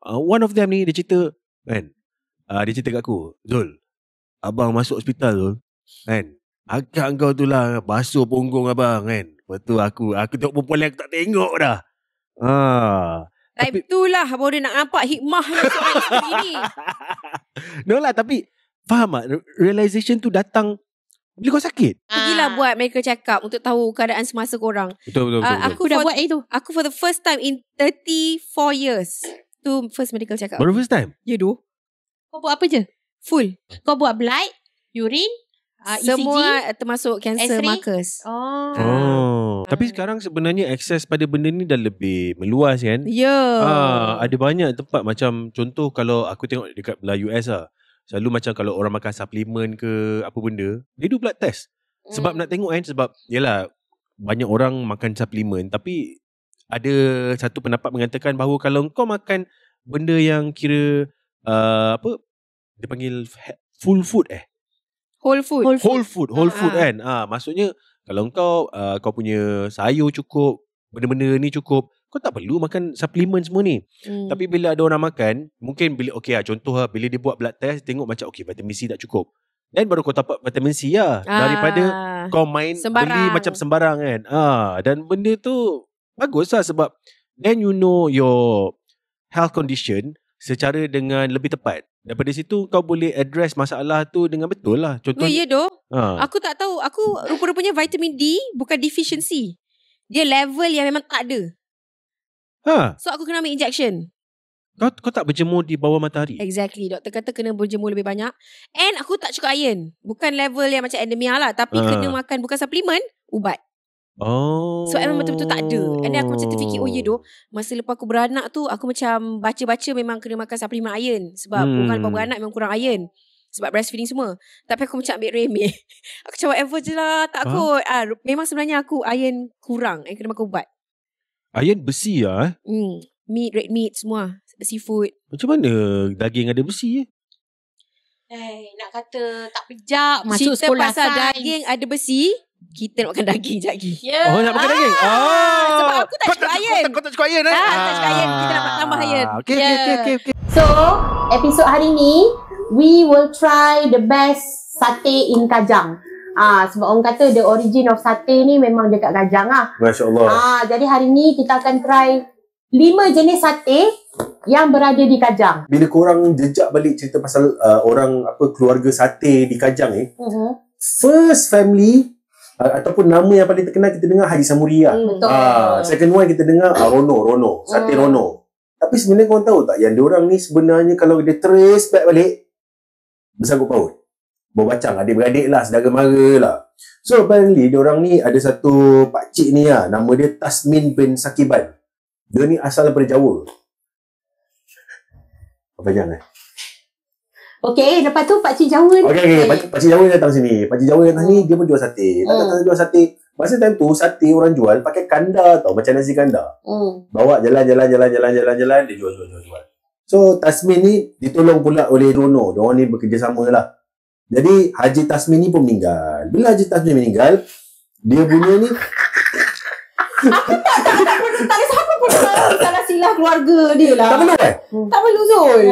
Speaker 1: One of them ni dia cerita kan, dia cerita kat aku, Zul, abang masuk hospital Zul kan, akak kau tu lah basuh punggung abang kan. Lepas tu aku tengok perempuan lain, aku tak tengok dah.
Speaker 3: Time tu lah baru dia nak nampak hikmah soalan seperti ni.
Speaker 1: No lah, tapi faham tak? Realization tu datang bila kau sakit.
Speaker 3: Pergilah buat medical check up untuk tahu keadaan semasa korang.
Speaker 1: Betul.
Speaker 3: Aku
Speaker 2: dah buat itu.
Speaker 3: Aku for the first time in 34 years tu first medical check up.
Speaker 1: Baru first time?
Speaker 3: Ya doh.
Speaker 2: Kau buat apa je?
Speaker 3: Full.
Speaker 2: Kau buat blood, urine,
Speaker 3: semua
Speaker 2: ECG,
Speaker 3: termasuk cancer
Speaker 2: X-ray?
Speaker 3: markers.
Speaker 1: Tapi sekarang sebenarnya akses pada benda ni dah lebih meluas kan?
Speaker 3: Ya.
Speaker 1: Ada banyak tempat macam contoh kalau aku tengok dekat belah US lah. Selalu macam kalau orang makan suplemen ke apa benda, dia do blood test. Sebab nak tengok kan, sebab yalah banyak orang makan suplemen tapi ada satu pendapat mengatakan bahawa kalau kau makan benda yang kira apa dia panggil full food
Speaker 3: Whole food.
Speaker 1: Whole food kan. Maksudnya kalau kau punya sayur cukup, benda-benda ni cukup, kau tak perlu makan suplemen semua ni. Tapi bila ada orang makan, mungkin bila contoh lah, bila dia buat blood test, tengok macam vitamin C tak cukup. Dan baru kau dapat vitamin C lah. Daripada kau main
Speaker 3: sembarang.
Speaker 1: Beli macam sembarang kan. Dan benda tu bagus lah sebab then you know your health condition secara dengan lebih tepat. Daripada situ kau boleh address masalah tu dengan betul lah. Contoh
Speaker 3: Ya doh. Aku tak tahu. Aku rupa-rupanya vitamin D bukan deficiency. Dia level yang memang tak ada. So aku kena ambil injection.
Speaker 1: Kau tak berjemur di bawah matahari?
Speaker 3: Exactly. Doktor kata kena berjemur lebih banyak. And aku tak cukup iron. Bukan level yang macam anemia lah. Tapi kena makan bukan suplemen, ubat. So memang betul-betul tak ada. And then aku macam terfikir, ya doh, masa lepas aku beranak tu, aku macam baca-baca memang kena makan suplemen iron. Sebab bukan lepas beranak memang kurang iron. Sebab breastfeeding semua. Tapi aku macam ambil remeh. Aku macam whatever je lah, takut. Memang sebenarnya aku iron kurang. And kena makan ubat.
Speaker 1: Iron besi lah
Speaker 3: Meat, red meat semua. Seafood.
Speaker 1: Macam mana daging ada besi
Speaker 2: nak kata tak bijak. Masuk
Speaker 3: Cerita
Speaker 2: sekolah
Speaker 3: pasal
Speaker 2: sains.
Speaker 3: daging ada besi, kita nak makan daging sekejap lagi.
Speaker 1: nak makan daging?
Speaker 3: Sebab aku tak cukup iron.
Speaker 1: Kau tak cukup iron
Speaker 3: tak cukup iron. Kita nak tambah iron.
Speaker 1: Okay.
Speaker 5: So, episod hari ni, we will try the best sate in Kajang. Sebab orang kata the origin of sate ni memang dekat Kajang lah.
Speaker 4: Masya Allah.
Speaker 5: Jadi hari ni kita akan try 5 jenis sate yang berada di Kajang.
Speaker 4: Bila korang jejak balik cerita pasal orang keluarga sate di Kajang ni, first family ataupun nama yang paling terkenal kita dengar Haji Samuri lah.
Speaker 5: Betul.
Speaker 4: Second one kita dengar Rono, sate Rono. Tapi sebenarnya korang tahu tak yang diorang ni sebenarnya kalau dia trace back balik, bersangkut paut. Berbacang, adik-beradik lah, saudara mara lah. So apparently diorang ni ada satu pakcik ni lah, nama dia Tasmin bin Sakiban. Dia ni asal daripada Jawa. Apa jangan?
Speaker 5: Okay, lepas tu pakcik Jawa ni.
Speaker 4: Okay. Pakcik Jawa ni datang sini. Pakcik Jawa datang sini, dia pun jual sate. Datang jual sate. Masa time tu, sate orang jual pakai kanda tau. Macam nasi kanda. Bawa jalan. Dia jual. So, Tasmin ni ditolong pula oleh Rono. Diorang ni bekerjasama lah. Jadi, Haji Tasmin ni pun meninggal. Bila Haji Tasmin meninggal, dia punya ni...
Speaker 3: Tak ada siapa pun salah silah keluarga dia lah.
Speaker 4: Tak perlu
Speaker 3: Tak perlu Zul.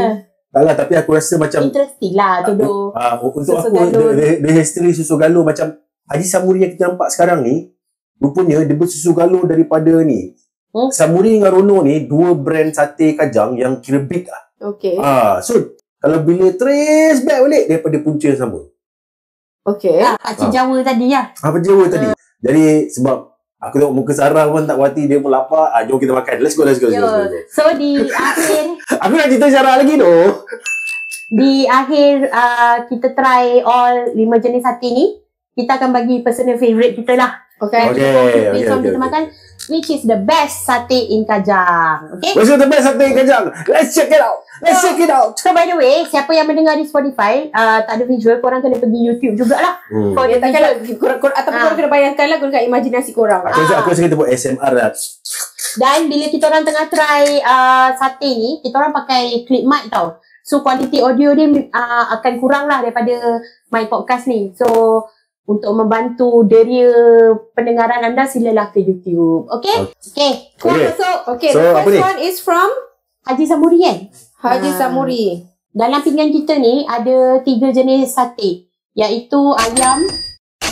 Speaker 4: Tak lah, tapi aku rasa macam...
Speaker 5: Interesting lah tu doh.
Speaker 4: Untuk aku, the history susu galur macam Haji Samuri yang kita nampak sekarang ni, rupanya dia bersusu galur daripada ni. Samuri dengan Rono ni, 2 brand sate Kajang yang kira big lah.
Speaker 3: Okay.
Speaker 4: So, kalau bila trace back balik, daripada punca sama.
Speaker 3: Okay.
Speaker 5: Pakcik Jawa tadi lah.
Speaker 4: Apa Jawa tadi? Jadi, sebab aku tengok muka Sarah pun tak puati, dia pun lapar. Jom kita makan. Let's go.
Speaker 5: So di akhir
Speaker 4: Aku nak cerita Sarah lagi tu.
Speaker 5: Di akhir kita try all 5 jenis sate ni, kita akan bagi personal favourite kita lah. Okay. Kita makan which is the best sate in Kajang. Okay.
Speaker 4: What's the best sate in Kajang? Let's check it out.
Speaker 5: So by the way, siapa yang mendengar di Spotify, tak ada visual, korang kena pergi YouTube jugalah. For the visual.
Speaker 3: Korang kena bayangkan lah dekat imajinasi korang.
Speaker 4: Aku rasa kita buat ASMR lah.
Speaker 5: Dan bila kita orang tengah try sate ni, kita orang pakai clip mic tau. So quality audio dia akan kurang lah daripada my podcast ni. So untuk membantu deria pendengaran anda, silalah ke YouTube. Okay.
Speaker 3: So the first one is from
Speaker 5: Haji Samuri kan?
Speaker 3: Haji Samuri.
Speaker 5: Dalam pinggan kita ni ada 3 jenis sate, iaitu ayam,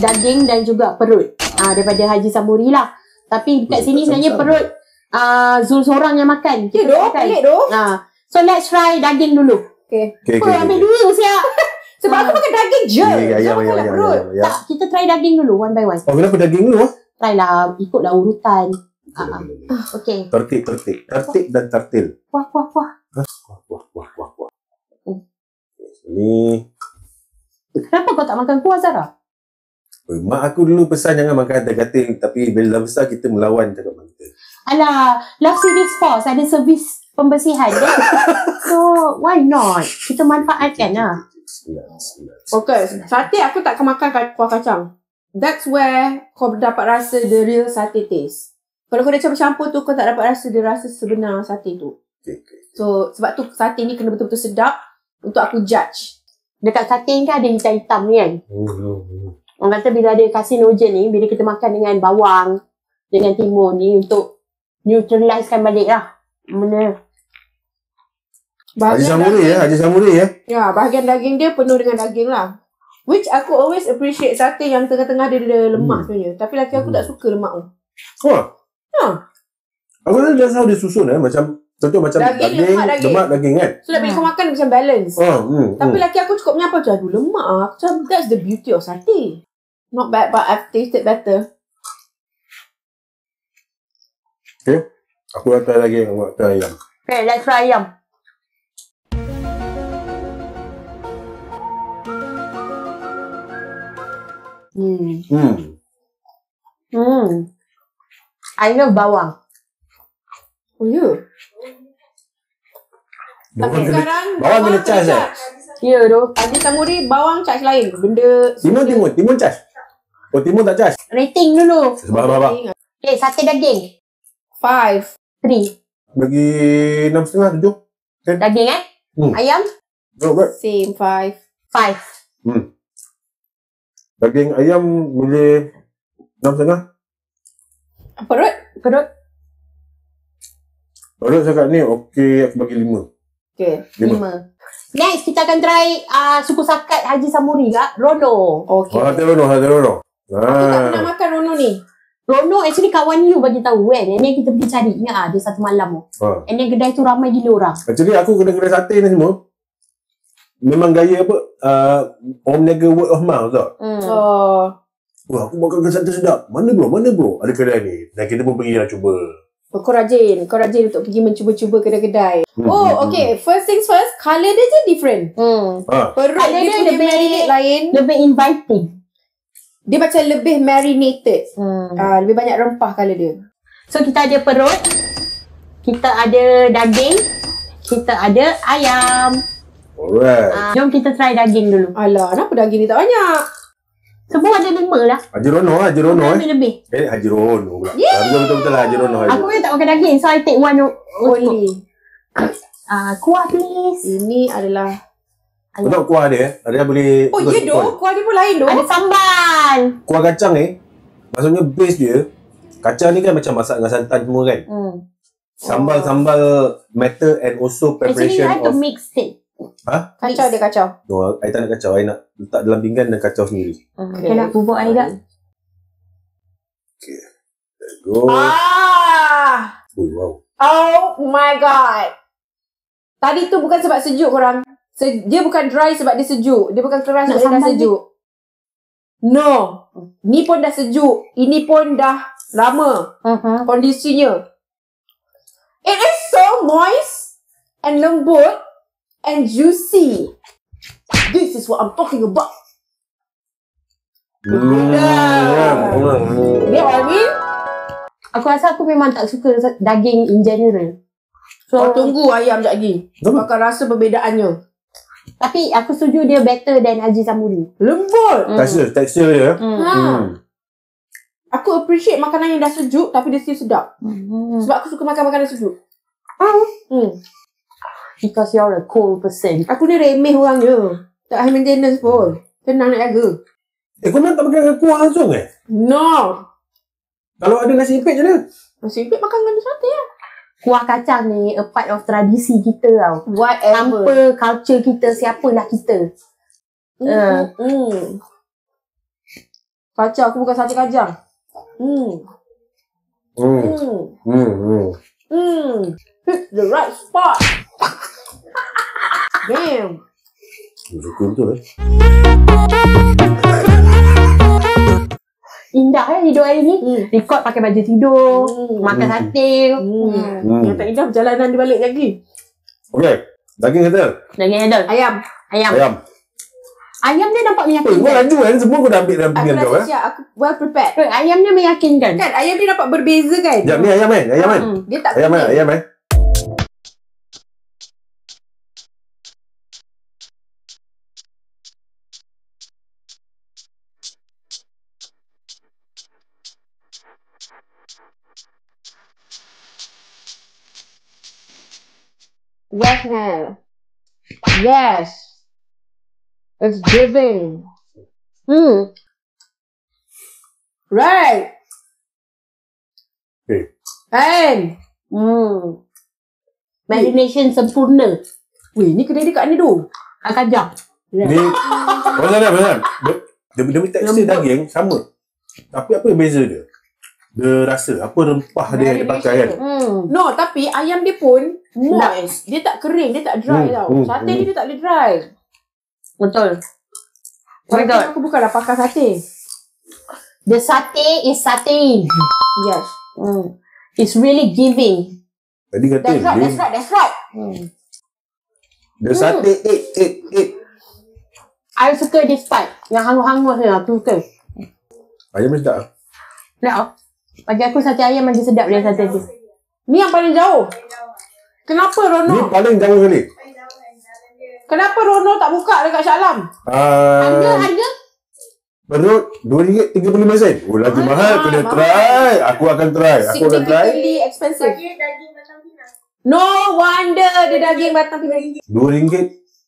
Speaker 5: daging dan juga perut. Daripada Haji Samuri lah. Tapi dekat sini sebenarnya perut Zul seorang yang makan.
Speaker 3: Ya doh, pelik doh.
Speaker 5: So let's try daging dulu.
Speaker 3: Okay.
Speaker 5: Ambil dua siap.
Speaker 3: Sebab aku makan daging je.
Speaker 4: Ayam.
Speaker 5: Tak, kita try daging dulu one by one.
Speaker 4: Oh, kenapa daging dulu?
Speaker 5: Try lah, ikutlah urutan. Okay.
Speaker 4: Tertib dan tertil.
Speaker 5: Wah.
Speaker 4: Wah. Ni.
Speaker 5: Kenapa kau tak makan kuah, Zara?
Speaker 4: Mak aku dulu pesan jangan makan terkatil. Tapi bila dah besar kita melawan cakap mak kita.
Speaker 5: Alah, Love Series Force ada servis pembersihan kan? So, why not? Kita manfaatkan lah.
Speaker 3: Okay, sate aku tak akan makan kuah kacang. That's where kau dapat rasa the real sate taste. Kalau kau dah campur-campur tu, kau tak dapat rasa the rasa sebenar sate tu. So, sebab tu sate ni kena betul-betul sedap untuk aku judge.
Speaker 5: Dekat sate ni kan ada hitam-hitam ni kan? Orang kata bila ada carcinogen ni, bila kita makan dengan bawang, dengan timun ni untuk neutralizekan balik lah.
Speaker 4: Haji Samuri ya.
Speaker 3: Ya, bahagian daging dia penuh dengan daging lah. Which aku always appreciate sate yang tengah-tengah dia ada lemak sebenarnya. Tapi laki aku tak suka lemak tu.
Speaker 4: Aku rasa that's how dia susun macam contoh macam daging lemak daging kan.
Speaker 3: So bila kau makan macam balance. Tapi laki aku cukup menyapa macam aduh lemak ah. Macam that's the beauty of satay. Not bad but I've tasted better.
Speaker 4: Okay. Aku nak try lagi nak try ayam.
Speaker 5: Okay, let's try ayam. I love bawang.
Speaker 3: Oh ya? Tapi sekarang
Speaker 4: bawang kena charge
Speaker 5: Ya tu.
Speaker 3: Haji Samuri bawang charge lain. Benda
Speaker 4: Timun charge. Oh, timun tak charge.
Speaker 5: Rating dulu.
Speaker 4: Sebab.
Speaker 5: Okay, sate daging.
Speaker 3: 5.
Speaker 5: 3.
Speaker 4: Bagi 6.5, 7.
Speaker 5: Daging Ayam?
Speaker 3: Same 5.
Speaker 5: 5.
Speaker 4: Daging ayam boleh 6.5.
Speaker 3: Perut?
Speaker 4: Perut cakap ni okey, aku bagi 5.
Speaker 3: Okay.
Speaker 5: 5. Next, kita akan try suku sakat Haji Samuri kak. Rono.
Speaker 3: Okay.
Speaker 4: Hati Rono.
Speaker 3: Aku tak pernah makan Rono ni.
Speaker 5: Rono actually kawan you bagi tahu kan. And then kita pergi cari. Ingat dia satu malam tu. And then kedai tu ramai gila orang.
Speaker 4: Actually aku kedai sate ni semua memang gaya apa orang meniaga word of mouth tau. Wah, aku makan sate sedap. Mana bro? Ada kedai ni. Dan kita pun pergi lah cuba.
Speaker 3: Kau rajin untuk pergi mencuba-cuba kedai-kedai. Okay. First things first, colour dia je different. Perut dia punya marinate lain.
Speaker 5: Lebih inviting.
Speaker 3: Dia macam lebih marinated. Lebih banyak rempah colour dia.
Speaker 5: So kita ada perut, kita ada daging, kita ada ayam.
Speaker 4: Alright.
Speaker 5: Jom kita try daging dulu.
Speaker 3: Alah, kenapa daging ni tak banyak?
Speaker 5: Semua ada 5 lah.
Speaker 4: Haji Rono
Speaker 5: lebih.
Speaker 4: Haji Rono pula. Betul-betul lah Haji Rono.
Speaker 5: Aku memang tak makan daging, so I take one
Speaker 3: only.
Speaker 5: Kuah please.
Speaker 3: Ini adalah
Speaker 4: untuk kuah dia, ada boleh.
Speaker 3: Oh ya doh, kuah dia pun lain doh.
Speaker 5: Ada sambal.
Speaker 4: Kuah kacang ni, maksudnya base dia, kacang ni kan macam masak dengan santan semua kan. Sambal matter and also preparation
Speaker 5: actually, you have to mix it.
Speaker 3: Kacau dia kacau.
Speaker 4: No, I tak nak kacau. I nak letak dalam pinggan dan kacau sendiri.
Speaker 5: Okay, nak bubuk air tak?
Speaker 4: Okay. Let's go. Wow.
Speaker 3: Oh my god. Tadi tu bukan sebab sejuk korang. Dia bukan dry sebab dia sejuk. Dia bukan keras sebab dia dah sejuk. No. Ni pun dah sejuk. Ini pun dah lama. Kondisinya. It is so moist and lembut and juicy. This is what I'm talking about. Get what I mean?
Speaker 5: Aku rasa aku memang tak suka daging in general.
Speaker 3: So tunggu ayam sekejap lagi. Kau akan rasa perbezaannya.
Speaker 5: Tapi aku setuju dia better than Haji Samuri.
Speaker 3: Lembut.
Speaker 4: Tekstur dia.
Speaker 3: Aku appreciate makanan yang dah sejuk tapi dia still sedap. Sebab aku suka makan makanan sejuk.
Speaker 5: Because you're a cold person.
Speaker 3: Aku ni remeh orangnya. Tak high maintenance pun. Tenang nak jaga.
Speaker 4: Kau nak tak makan dengan kuah langsung
Speaker 3: No.
Speaker 4: Kalau ada nasi ipit je lah.
Speaker 3: Nasi ipit makan dengan sate lah.
Speaker 5: Kuah kacang ni a part of tradisi kita tau.
Speaker 3: Whatever.
Speaker 5: Tanpa culture kita, siapalah kita.
Speaker 3: Kacang, aku bukan sate kacang. Hit the right spot. Damn.
Speaker 4: Suka betul
Speaker 5: Indah tidur hari ni. Record pakai baju tidur. Makan sate.
Speaker 3: Yang tak indah perjalanan dia balik lagi.
Speaker 4: Okay, daging kata.
Speaker 5: Daging ada. Ayam. Ayam dia nampak
Speaker 4: Kau
Speaker 5: meyakinkan.
Speaker 4: laju kan? Semua kau dah ambil dalam
Speaker 3: Aku
Speaker 4: pinggan kau
Speaker 3: rasa siap. Aku well prepared.
Speaker 5: Ayam dia meyakinkan.
Speaker 3: Kan ayam dia nampak berbeza kan?
Speaker 4: Sekejap, ni ayam kan? Ayam kan?
Speaker 3: Dia tak
Speaker 4: Ayam kan?
Speaker 3: kuning.
Speaker 4: Ayam kan?
Speaker 3: Yes, ma'am. Yes. It's giving. Right.
Speaker 4: Okay.
Speaker 3: And.
Speaker 5: Marination sempurna.
Speaker 3: Weh, ni kedai dia kat mana tu?
Speaker 5: Kajang.
Speaker 4: Ni Benar. Dia punya tekstur daging sama. Tapi apa yang beza dia? Dia rasa apa rempah dia yang dia pakai kan?
Speaker 3: No, tapi ayam dia pun moist. Dia tak kering, dia tak dry tau. Sate dia tak boleh dry.
Speaker 5: Betul.
Speaker 3: Walaupun aku bukanlah pakar sate.
Speaker 5: The satay is satay.
Speaker 3: Yes.
Speaker 5: It's really giving.
Speaker 4: Tadi kata
Speaker 3: That's right.
Speaker 4: dia sate eight.
Speaker 5: I suka this part. Yang hangus-hangus ni aku suka.
Speaker 4: Ayam dia sedap.
Speaker 5: Nak bagi aku sate ayam lagi sedap dari sate tu.
Speaker 3: Ni yang paling jauh. Kenapa
Speaker 4: Ni
Speaker 3: Rono?
Speaker 4: paling jauh sekali.
Speaker 3: Kenapa Rono tak buka dekat Shah Alam?
Speaker 5: Harga?
Speaker 4: Perut RM2.35. Oh, lagi mahal. Kena try. Aku akan try.
Speaker 3: Significantly expensive. No wonder dia daging batang pinang.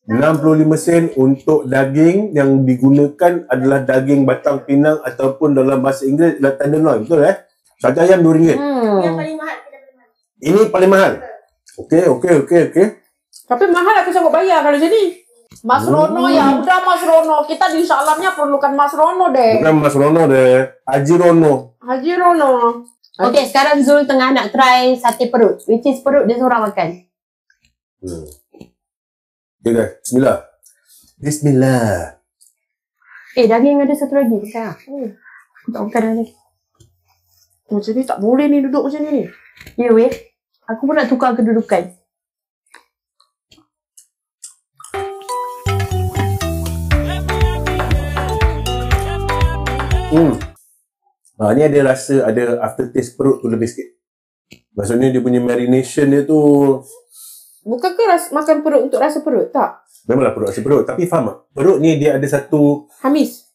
Speaker 4: RM2.65 untuk daging yang digunakan adalah daging batang pinang ataupun dalam bahasa Inggeris adalah tenderloin. Betul Sate ayam RM2.
Speaker 5: Yang
Speaker 2: paling mahal.
Speaker 4: Ini paling mahal. Okey.
Speaker 3: Tapi mahal aku sanggup bayar kalau macam ni. Mas Rono ya. Udah Mas Rono. Kita di Shah Alamnya perlukan Mas Rono deh.
Speaker 4: Bukan Mas Rono deh. Haji Rono.
Speaker 3: Haji Rono.
Speaker 5: Okay, sekarang Zul tengah nak try sate perut. Which is perut dia seorang makan.
Speaker 4: Okay guys. Bismillah.
Speaker 5: Daging ada satu lagi. Bukan aku tak makan dah ni.
Speaker 3: Macam ni tak boleh ni duduk macam ni.
Speaker 5: Ya weh. Aku pun nak tukar kedudukan.
Speaker 4: Ni ada rasa, ada aftertaste perut tu lebih sikit. Maksudnya dia punya marination dia tu
Speaker 3: Bukankah makan perut untuk rasa perut? Tak.
Speaker 4: memanglah perut rasa perut. Tapi faham tak? Perut ni dia ada satu
Speaker 3: Hamis.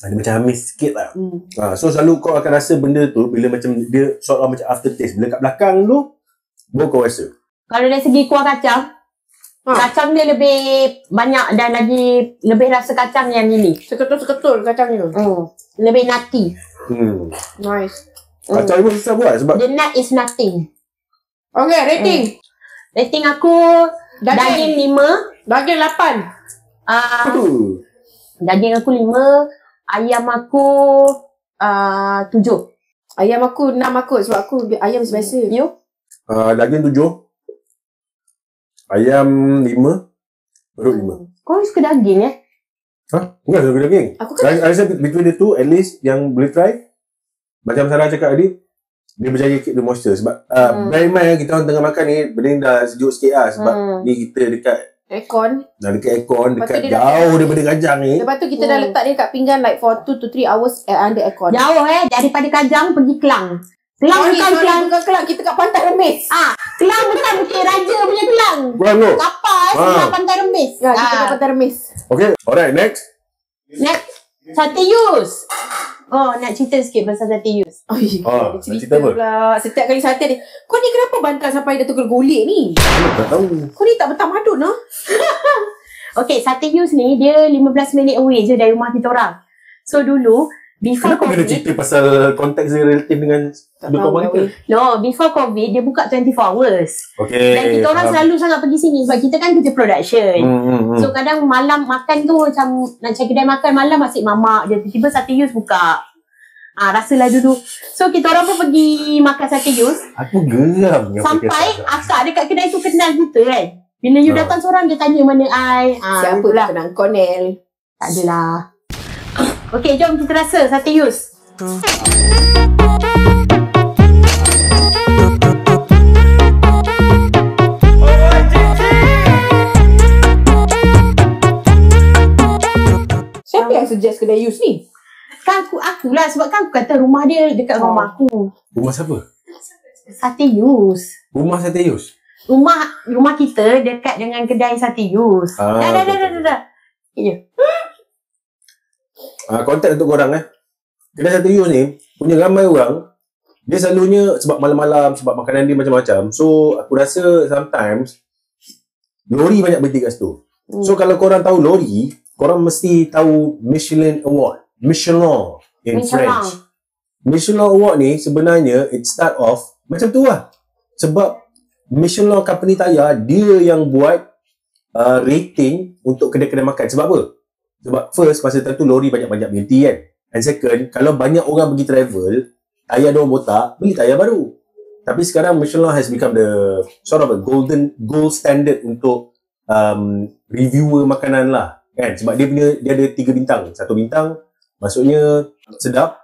Speaker 4: ada macam hamis sikit lah. So selalu kau akan rasa benda tu bila macam dia sort of macam aftertaste. Bila kat belakang tu baru kau rasa.
Speaker 5: Kalau dari segi kuah kacang, kacang dia lebih banyak dan lagi lebih rasa kacang yang ini.
Speaker 3: Seketul-seketul kacang ni.
Speaker 5: Lebih nutty.
Speaker 3: Nice.
Speaker 4: Kacang ni pun susah buat sebab
Speaker 5: The nut is nothing.
Speaker 3: Okay, rating.
Speaker 5: Rating aku daging 5.
Speaker 3: Daging 8.
Speaker 5: Daging aku 5. Ayam aku 7.
Speaker 3: Ayam aku 6 aku sebab aku ayam biasa.
Speaker 5: You?
Speaker 4: daging 7, ayam 5, perut 5.
Speaker 5: Kau suka daging
Speaker 4: Enggak suka daging.
Speaker 3: Aku kan
Speaker 4: I rasa between the two, at least yang boleh try, macam Sarah cakap tadi, dia berjaya keep the moisture. Sebab bear in mind kita orang tengah makan ni, benda ni dah sejuk sikit lah. Sebab ni kita dekat
Speaker 3: aircon.
Speaker 4: dekat aircon,
Speaker 3: Lepas tu
Speaker 4: dekat
Speaker 3: dia
Speaker 4: jauh daripada kajang ni.
Speaker 3: Lepas tu kita dah letak dia kat pinggan like for 2 to 3 hours under aircon.
Speaker 5: Jauh daripada Kajang pergi Kelang. Kelang bukan Kelang.
Speaker 3: Bukan Kelang. Kita kat Pantai Remis.
Speaker 5: Kelang bukan Bukit Raja punya Kelang.
Speaker 4: Bukan tu.
Speaker 5: Kapal sebelah Pantai Remis.
Speaker 3: Ya, kita kat Pantai Remis.
Speaker 4: Okay, alright, next.
Speaker 5: Next, sate yus. Oh, nak cerita sikit pasal sate yus.
Speaker 4: Nak cerita
Speaker 3: Cerita
Speaker 4: apa?
Speaker 3: pula. Setiap kali sate ni. Kau ni kenapa bantal sampai dah tergolek ni?
Speaker 4: Tak tahu.
Speaker 3: Kau ni tak bertamadun lah.
Speaker 5: Okay, sate yus ni dia 15 minit away je dari rumah kita orang. So dulu, before
Speaker 4: Kenapa kena
Speaker 5: COVID,
Speaker 4: cerita pasal konteks dia relatif dengan dua kawan kita?
Speaker 5: no, before COVID dia buka 24 hours.
Speaker 4: Okay.
Speaker 5: Dan kita orang selalu sangat pergi sini sebab kita kan kerja production. So kadang malam makan tu macam nak cari kedai makan malam masih mamak je. Tiba-tiba sate yus buka. Rasalah dulu. So kita orang pun pergi makan sate Yus.
Speaker 4: Aku geram dengan
Speaker 5: Sampai
Speaker 4: podcast
Speaker 5: akak dekat kedai tu kenal kita kan. Bila you datang seorang, dia tanya mana I.
Speaker 3: Siapa
Speaker 5: itulah.
Speaker 3: kenal Cornell?
Speaker 5: Tak adalah. Okay, jom kita rasa sate Yus.
Speaker 3: Siapa yang suggest kedai Yus ni?
Speaker 5: Kan akulah sebab kan aku kata rumah dia dekat rumah aku.
Speaker 4: Rumah siapa?
Speaker 5: Sate Yus.
Speaker 4: Rumah Sate Yus.
Speaker 5: Rumah kita dekat dengan kedai sate Yus. Dah. Ya.
Speaker 4: Kontak untuk korang Kedai Sate Yus ni punya ramai orang. Dia selalunya sebab malam-malam, sebab makanan dia macam-macam. So aku rasa sometimes lori banyak berhenti kat situ. So kalau korang tahu lori, korang mesti tahu Michelin Award. Michelin in French. Michelin Award ni sebenarnya it start off macam tu lah. Sebab Michelin company tayar, dia yang buat rating untuk kedai-kedai makan. Sebab apa? Sebab first, masa tu lori banyak-banyak berhenti kan. And second, kalau banyak orang pergi travel, tayar diorang botak, beli tayar baru. Tapi sekarang Michelin has become the sort of a gold standard untuk reviewer makanan lah. Kan? Sebab dia ada 3 bintang. 1 bintang maksudnya sedap.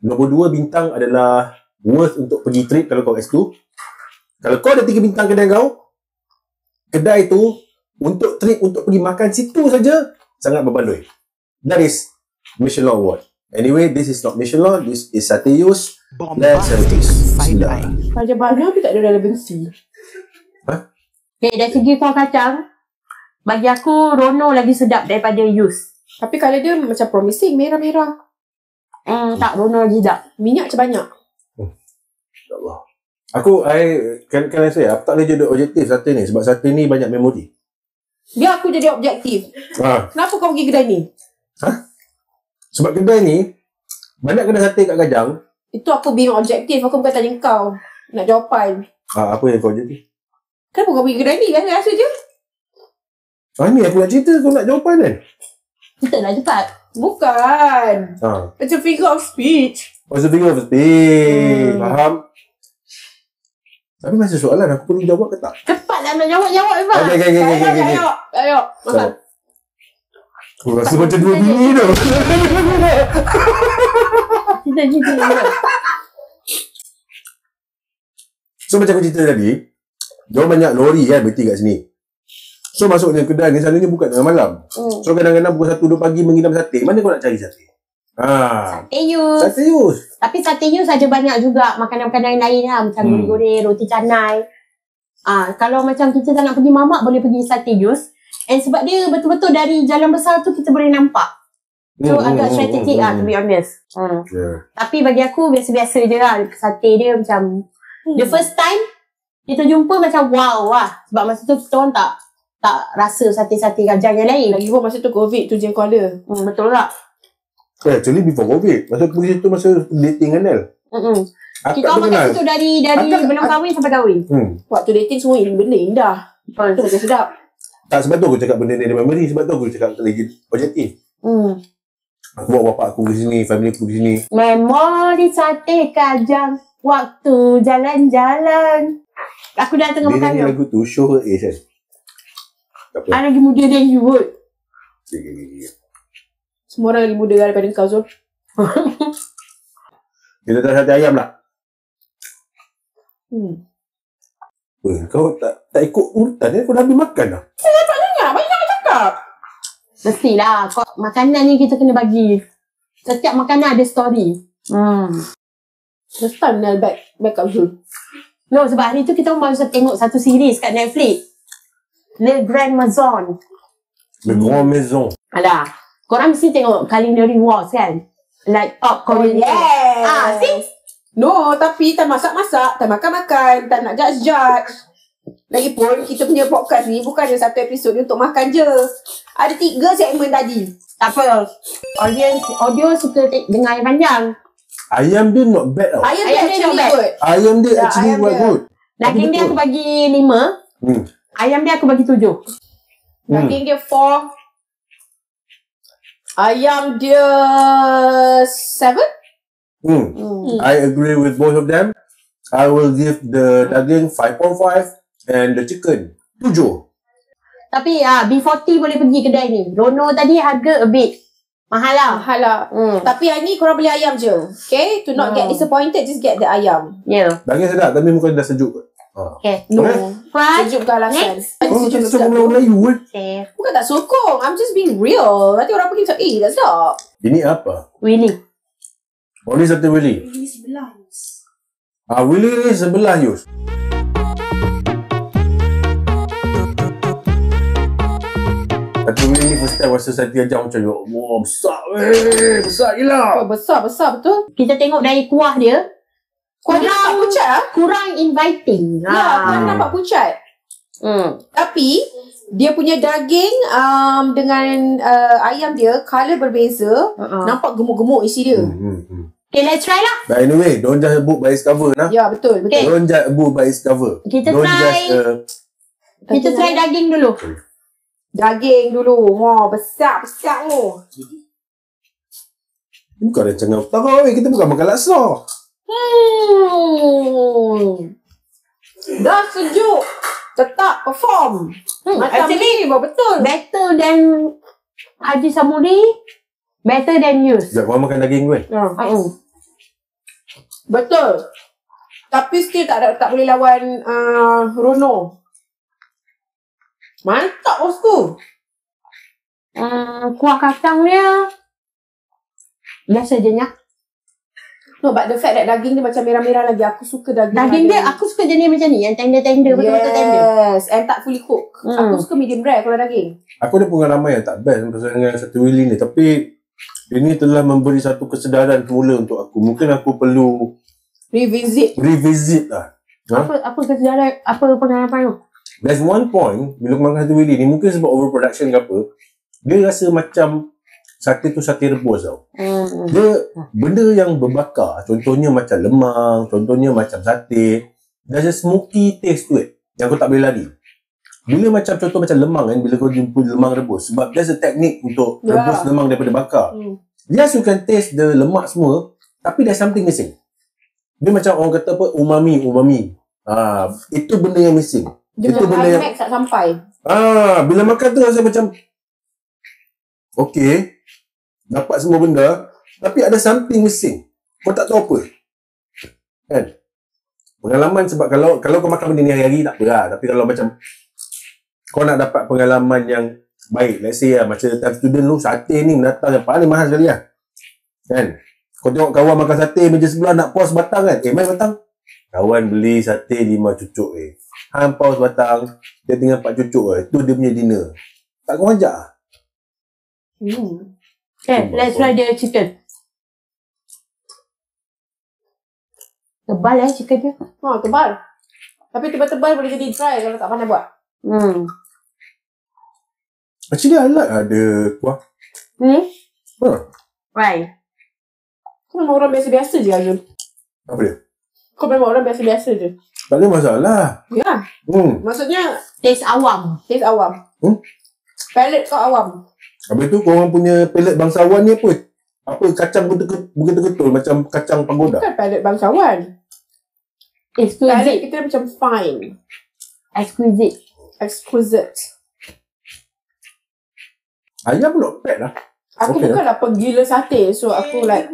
Speaker 4: Nombor 2 bintang adalah worth untuk pergi trip kalau kau kat situ. Kalau kau ada 3 bintang kedai tu untuk trip, untuk pergi makan situ saja sangat berbaloi. That is Michelin Award. Anyway, this is not Michelin, this is Sate Yus. Let's have this. Bismillah.
Speaker 3: Raja Bana tapi tak ada relevansi.
Speaker 5: Okay, dari segi kuah kacang, bagi aku Rono lagi sedap daripada Yus.
Speaker 3: Tapi kalau dia macam promising, merah-merah.
Speaker 5: Tak, Rono lagi sedap.
Speaker 3: Minyak macam banyak.
Speaker 4: InsyaAllah. Kan saya, aku tak boleh jadi objektif sate ni. Sebab sate ni banyak memori.
Speaker 3: Biar aku jadi objektif. Kenapa kau pergi kedai ni?
Speaker 4: Sebab kedai ni banyak kedai sate kat Kajang.
Speaker 3: Itu aku being objektif. Aku bukan tanya kau. Nak jawapan.
Speaker 4: Apa yang kau jadi?
Speaker 3: Kenapa kau pergi kedai ni? Rasa je.
Speaker 4: Ni aku nak cerita, kau nak jawapan kan?
Speaker 5: Kita nak cepat.
Speaker 3: Bukan. Macam figure of speech.
Speaker 4: Masa figure of speech. Faham? Tapi masa soalan aku perlu jawab ke tak?
Speaker 5: Cepatlah nak jawab Ivan.
Speaker 4: Okay.
Speaker 3: Ayo. Makan.
Speaker 4: Aku rasa macam 2 bini tu.
Speaker 5: Kita.
Speaker 4: So macam aku cerita tadi, diorang banyak lori kan berhenti kat sini. So masuknya kedai ni selalunya buka tengah malam. So kadang-kadang pukul 1-2 pagi menghidam sate. Mana kau nak cari sate?
Speaker 5: Sate Yus.
Speaker 4: Sate Yus.
Speaker 5: Tapi sate Yus ada banyak juga makanan-makanan lain lah. Macam goreng, roti canai. Kalau macam kita tak nak pergi mamak, boleh pergi sate Yus. And sebab dia betul-betul dari jalan besar tu kita boleh nampak. So agak strategic lah to be honest. Tapi bagi aku biasa-biasa je lah. Sate dia macam the first time kita jumpa macam wow lah. Sebab masa tu kita orang tak rasa sate-sate Kajang yang lain.
Speaker 3: Lagipun masa tu COVID tu je kau ada.
Speaker 5: Betul tak?
Speaker 4: Actually before COVID. Masa pergi situ masa dating kan Nel.
Speaker 5: Kita orang makan situ dari belum kahwin sampai kahwin.
Speaker 3: Waktu dating semua benda indah. Itu macam sedap.
Speaker 4: Tak, sebab tu aku cakap benda ni ada memory. Sebab tu aku cakap lagi objektif. Aku bawa bapak aku ke sini, family aku ke sini.
Speaker 5: Memori sate Kajang, waktu jalan-jalan. Aku dah tengah makan
Speaker 4: dia
Speaker 5: tu.
Speaker 4: lagu tu show her age kan.
Speaker 5: I lagi muda than you would.
Speaker 3: Semua orang lagi muda daripada kau Zul.
Speaker 4: Kita tak sate ayam lah. Kau tak ikut urutan ni, kau dah habis makan dah.
Speaker 3: Banyak nak cakap.
Speaker 5: Mestilah. Makanan ni kita kena bagi. Setiap makanan ada story.
Speaker 3: First time Nel back up Zul.
Speaker 5: No, sebab hari tu kita baru tengok satu series kat Netflix. Le Grand Maison.
Speaker 4: Le Grand Maison.
Speaker 5: Alah. Korang mesti tengok Culinary Wars kan? Like top Korean.
Speaker 3: Yes.
Speaker 5: See?
Speaker 3: No, tapi tak masak-masak, tak makan-makan, tak nak judge. Lagipun, kita punya podcast ni bukannya satu episod untuk makan je. Ada 3 segmen tadi.
Speaker 5: Tak apa. Audio suka dengar yang panjang.
Speaker 4: Ayam dia not bad tau.
Speaker 3: Ayam dia actually
Speaker 5: not bad.
Speaker 3: good.
Speaker 4: Ayam dia actually
Speaker 3: ayam
Speaker 4: quite
Speaker 3: dia.
Speaker 4: good.
Speaker 5: Daging dia aku bagi 5. Ayam dia aku bagi 7.
Speaker 3: Daging dia 4. Ayam dia 7.
Speaker 4: I agree with both of them. I will give the daging 5.5 and the chicken 7.
Speaker 5: Tapi B40 boleh pergi kedai ni. Rono tadi harga a bit mahal lah.
Speaker 3: Mahal lah. Tapi yang ni korang beli ayam je. Okay? To not get disappointed, just get the ayam.
Speaker 5: Yeah.
Speaker 4: Daging sedap tapi muka dah sejuk kot.
Speaker 5: Okay. No. Fries.
Speaker 3: Sejuk ke alasan.
Speaker 4: Kita sokong Melayu kan?
Speaker 3: Bukan tak sokong. I'm just being real. Nanti orang pergi macam, tak sedap.
Speaker 4: Ini apa?
Speaker 5: Willy.
Speaker 4: Oh, ni satu Willy.
Speaker 3: Willy sebelah.
Speaker 4: Willy ni sebelah Yus. Tapi Willy ni first time rasa saya ajar macam, ya Allah, besar weh. Besar gila.
Speaker 3: Besar betul.
Speaker 5: Kita tengok dari kuah dia.
Speaker 3: Kuah dia nampak pucat.
Speaker 5: Kurang inviting.
Speaker 3: Kuah nampak pucat. Tapi dia punya daging dengan ayam dia colour berbeza. Nampak gemuk-gemuk isi dia.
Speaker 5: Okay, let's try lah.
Speaker 4: But anyway, don't just book by its cover nah.
Speaker 3: Ya, betul.
Speaker 5: Okay.
Speaker 4: Don't just book by its cover.
Speaker 5: Kita
Speaker 4: don't
Speaker 5: try. Kita try daging dulu.
Speaker 3: Daging dulu. Wah, besar tu.
Speaker 4: Bukan ada cengang utara weh. Kita bukan makan laksa.
Speaker 3: Dah sejuk. Tetap perform. Macam ni betul.
Speaker 5: Better than Haji Samuri. Better than Yus.
Speaker 4: Sekejap, korang makan daging kan?
Speaker 3: Betul. Tapi still tak boleh lawan Rono. Mantap bosku.
Speaker 5: Kuah kacang dia biasa je nyak.
Speaker 3: No, but the fact that daging dia macam merah-merah lagi. Aku suka daging
Speaker 5: dia, aku suka jenis macam ni. Yang tender-tender, betul-betul tender.
Speaker 3: Yes, and tak fully cook. Aku suka medium rare kalau daging.
Speaker 4: Aku ada pengalaman yang tak best pasal dengan satu Willy ni. Tapi ini telah memberi satu kesedaran semula untuk aku. Mungkin aku perlu revisit lah.
Speaker 5: Apa kesedaran, apa pengalaman tu?
Speaker 4: There's one point bila aku makan satu Willy ni, mungkin sebab overproduction ke apa, dia rasa macam sate tu sate rebus tau. Dia benda yang berbakar, contohnya macam lemang, contohnya macam sate, there's a smoky taste to it yang kau tak boleh lari. Bila macam contoh macam lemang kan, bila kau jumpa lemang rebus, sebab there's a technique untuk rebus lemang daripada bakar. Yes, you can taste the lemak semua, tapi there's something missing. Dia macam orang kata apa, umami. Itu benda yang missing.
Speaker 3: Dia
Speaker 4: itu benda yang
Speaker 3: tak sampai.
Speaker 4: Bila makan tu rasa macam okay, dapat semua benda, tapi ada something missing. Kau tak tahu apa. Kan? Pengalaman sebab kalau kau makan benda ni hari-hari tak apa lah. Tapi kalau macam kau nak dapat pengalaman yang baik, let's say macam time student lu, sate ni menatang yang paling mahal sekali lah. Kan? Kau tengok kawan makan sate meja sebelah nak pause batang kan? Main batang. Kawan beli sate 5 cucuk Han pause batang, dia tinggal 4 cucuk itu dia punya dinner. Tak kau ajak lah.
Speaker 5: Okay, let's try the chicken. Tebal chicken dia.
Speaker 3: Tebal. Tapi tebal-tebal boleh jadi dry kalau tak pandai buat.
Speaker 4: Actually, I like ada kuah.
Speaker 5: Right.
Speaker 3: Kau memang orang biasa-biasa je, Azul.
Speaker 4: Apa dia?
Speaker 3: Kau memang orang biasa-biasa je.
Speaker 4: Tak ada masalah.
Speaker 3: Ya. Maksudnya,
Speaker 5: taste awam.
Speaker 3: Palate kau awam.
Speaker 4: Habis tu korang punya palate bangsawan ni apa? Apa kacang betul-betul macam kacang pagoda?
Speaker 3: Bukan palate bangsawan. Palate kita macam fine. Exquisite.
Speaker 4: Ayam not bad lah.
Speaker 3: Aku bukanlah penggila sate. So aku like